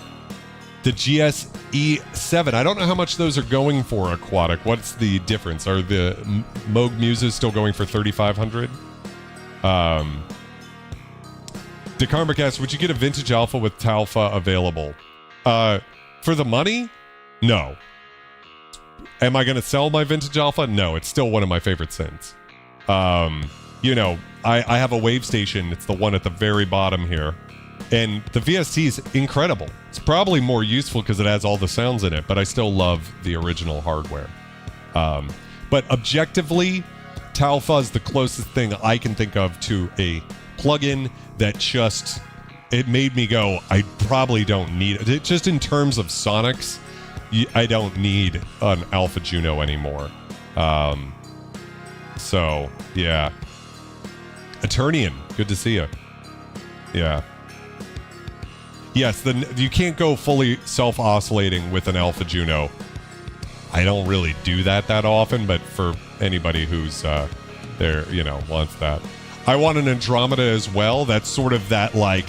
The GSE7, I don't know how much those are going for, Aquatic. What's the difference? Are the Moog Muses still going for $3,500? DeCarmic asks, would you get a vintage Alpha with Talfa available? For the money? No. Am I going to sell my vintage Alpha? No, it's still one of my favorite synths. You know, I have a Wave Station. It's the one at the very bottom here. And the VST is incredible. It's probably more useful because it has all the sounds in it, but I still love the original hardware. But objectively, Talfa is the closest thing I can think of to a plugin that just, it made me go, I probably don't need it. Just in terms of sonics, I don't need an Alpha Juno anymore. So, yeah. Eternian, good to see you. Yeah. Yes, you can't go fully self-oscillating with an Alpha Juno. I don't really do that often, but for anybody who's there, you know, wants that. I want an Andromeda as well. That's sort of that, like,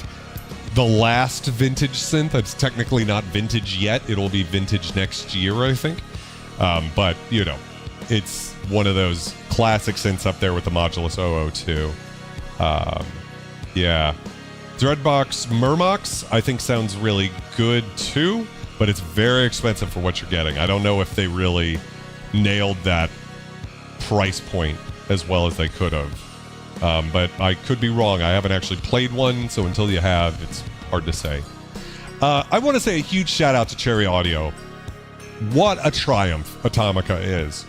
the last vintage synth. It's technically not vintage yet. It'll be vintage next year, I think. But, you know, it's one of those classic synths up there with the Modulus 002. Yeah. Dreadbox Murmox, I think sounds really good too, but it's very expensive for what you're getting. I don't know if they really nailed that price point as well as they could have. But I could be wrong. I haven't actually played one, so until you have, it's hard to say. I want to say a huge shout out to Cherry Audio. What a triumph Atomica is.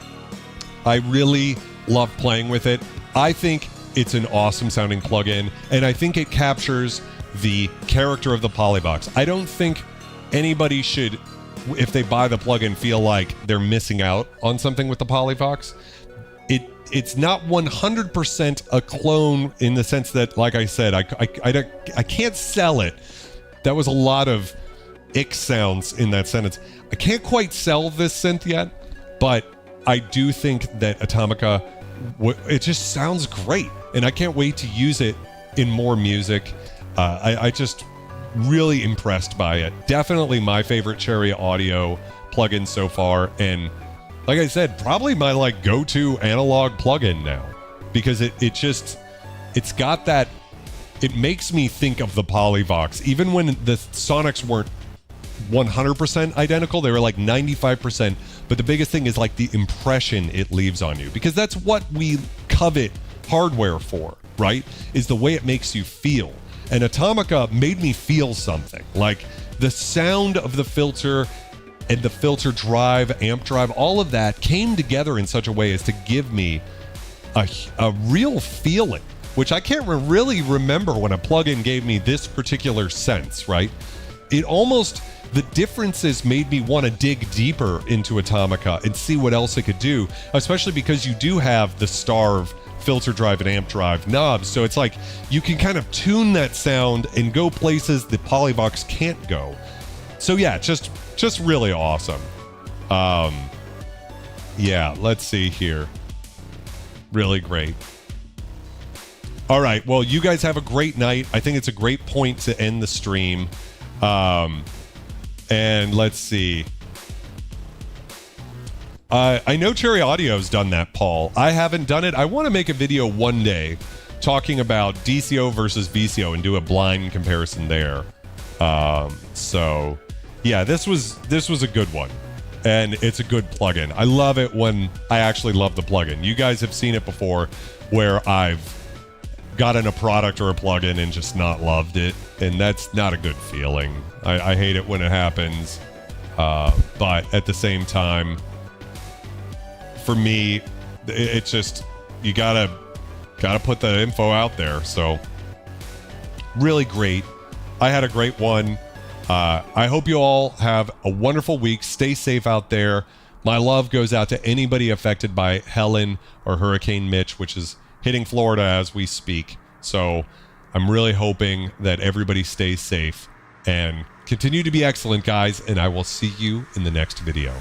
I really love playing with it. I think it's an awesome sounding plugin, and I think it captures the character of the Polivoks. I don't think anybody should, if they buy the plugin, feel like they're missing out on something with the Polivoks. It's not 100% a clone in the sense that, like I said, I can't sell it. That was a lot of ick sounds in that sentence. I can't quite sell this synth yet, but I do think that Atomica, it just sounds great, and I can't wait to use it in more music. I just really impressed by it. Definitely my favorite Cherry Audio plugin so far, and like I said, probably my like go-to analog plugin now, because it's got that, it makes me think of the Polivoks. Even when the sonics weren't 100% identical, they were like 95%, but the biggest thing is like the impression it leaves on you, because that's what we covet hardware for, right? Is the way it makes you feel. And Atomica made me feel something. Like the sound of the filter and the filter drive, amp drive, all of that came together in such a way as to give me a real feeling, which I can't really remember when a plugin gave me this particular sense, right? It almost, the differences made me want to dig deeper into Atomica and see what else it could do, especially because you do have the Starve filter drive and amp drive knobs. So it's like you can kind of tune that sound and go places that Polivoks can't go. So yeah, just really awesome. Yeah, let's see here. Really great. All right, well, you guys have a great night. I think it's a great point to end the stream. And let's see. I know Cherry Audio's done that, Paul. I haven't done it. I want to make a video one day talking about DCO versus VCO and do a blind comparison there. So yeah, this was a good one, and it's a good plugin. I love it when I actually love the plugin. You guys have seen it before, where I've gotten a product or a plugin and just not loved it, and that's not a good feeling. I hate it when it happens, but at the same time, for me, it's just, you gotta put the info out there. So really great. I had a great one. I hope you all have a wonderful week. Stay safe out there. My love goes out to anybody affected by Helen or Hurricane Mitch, which is hitting Florida as we speak. So I'm really hoping that everybody stays safe and continue to be excellent, guys, and I will see you in the next video.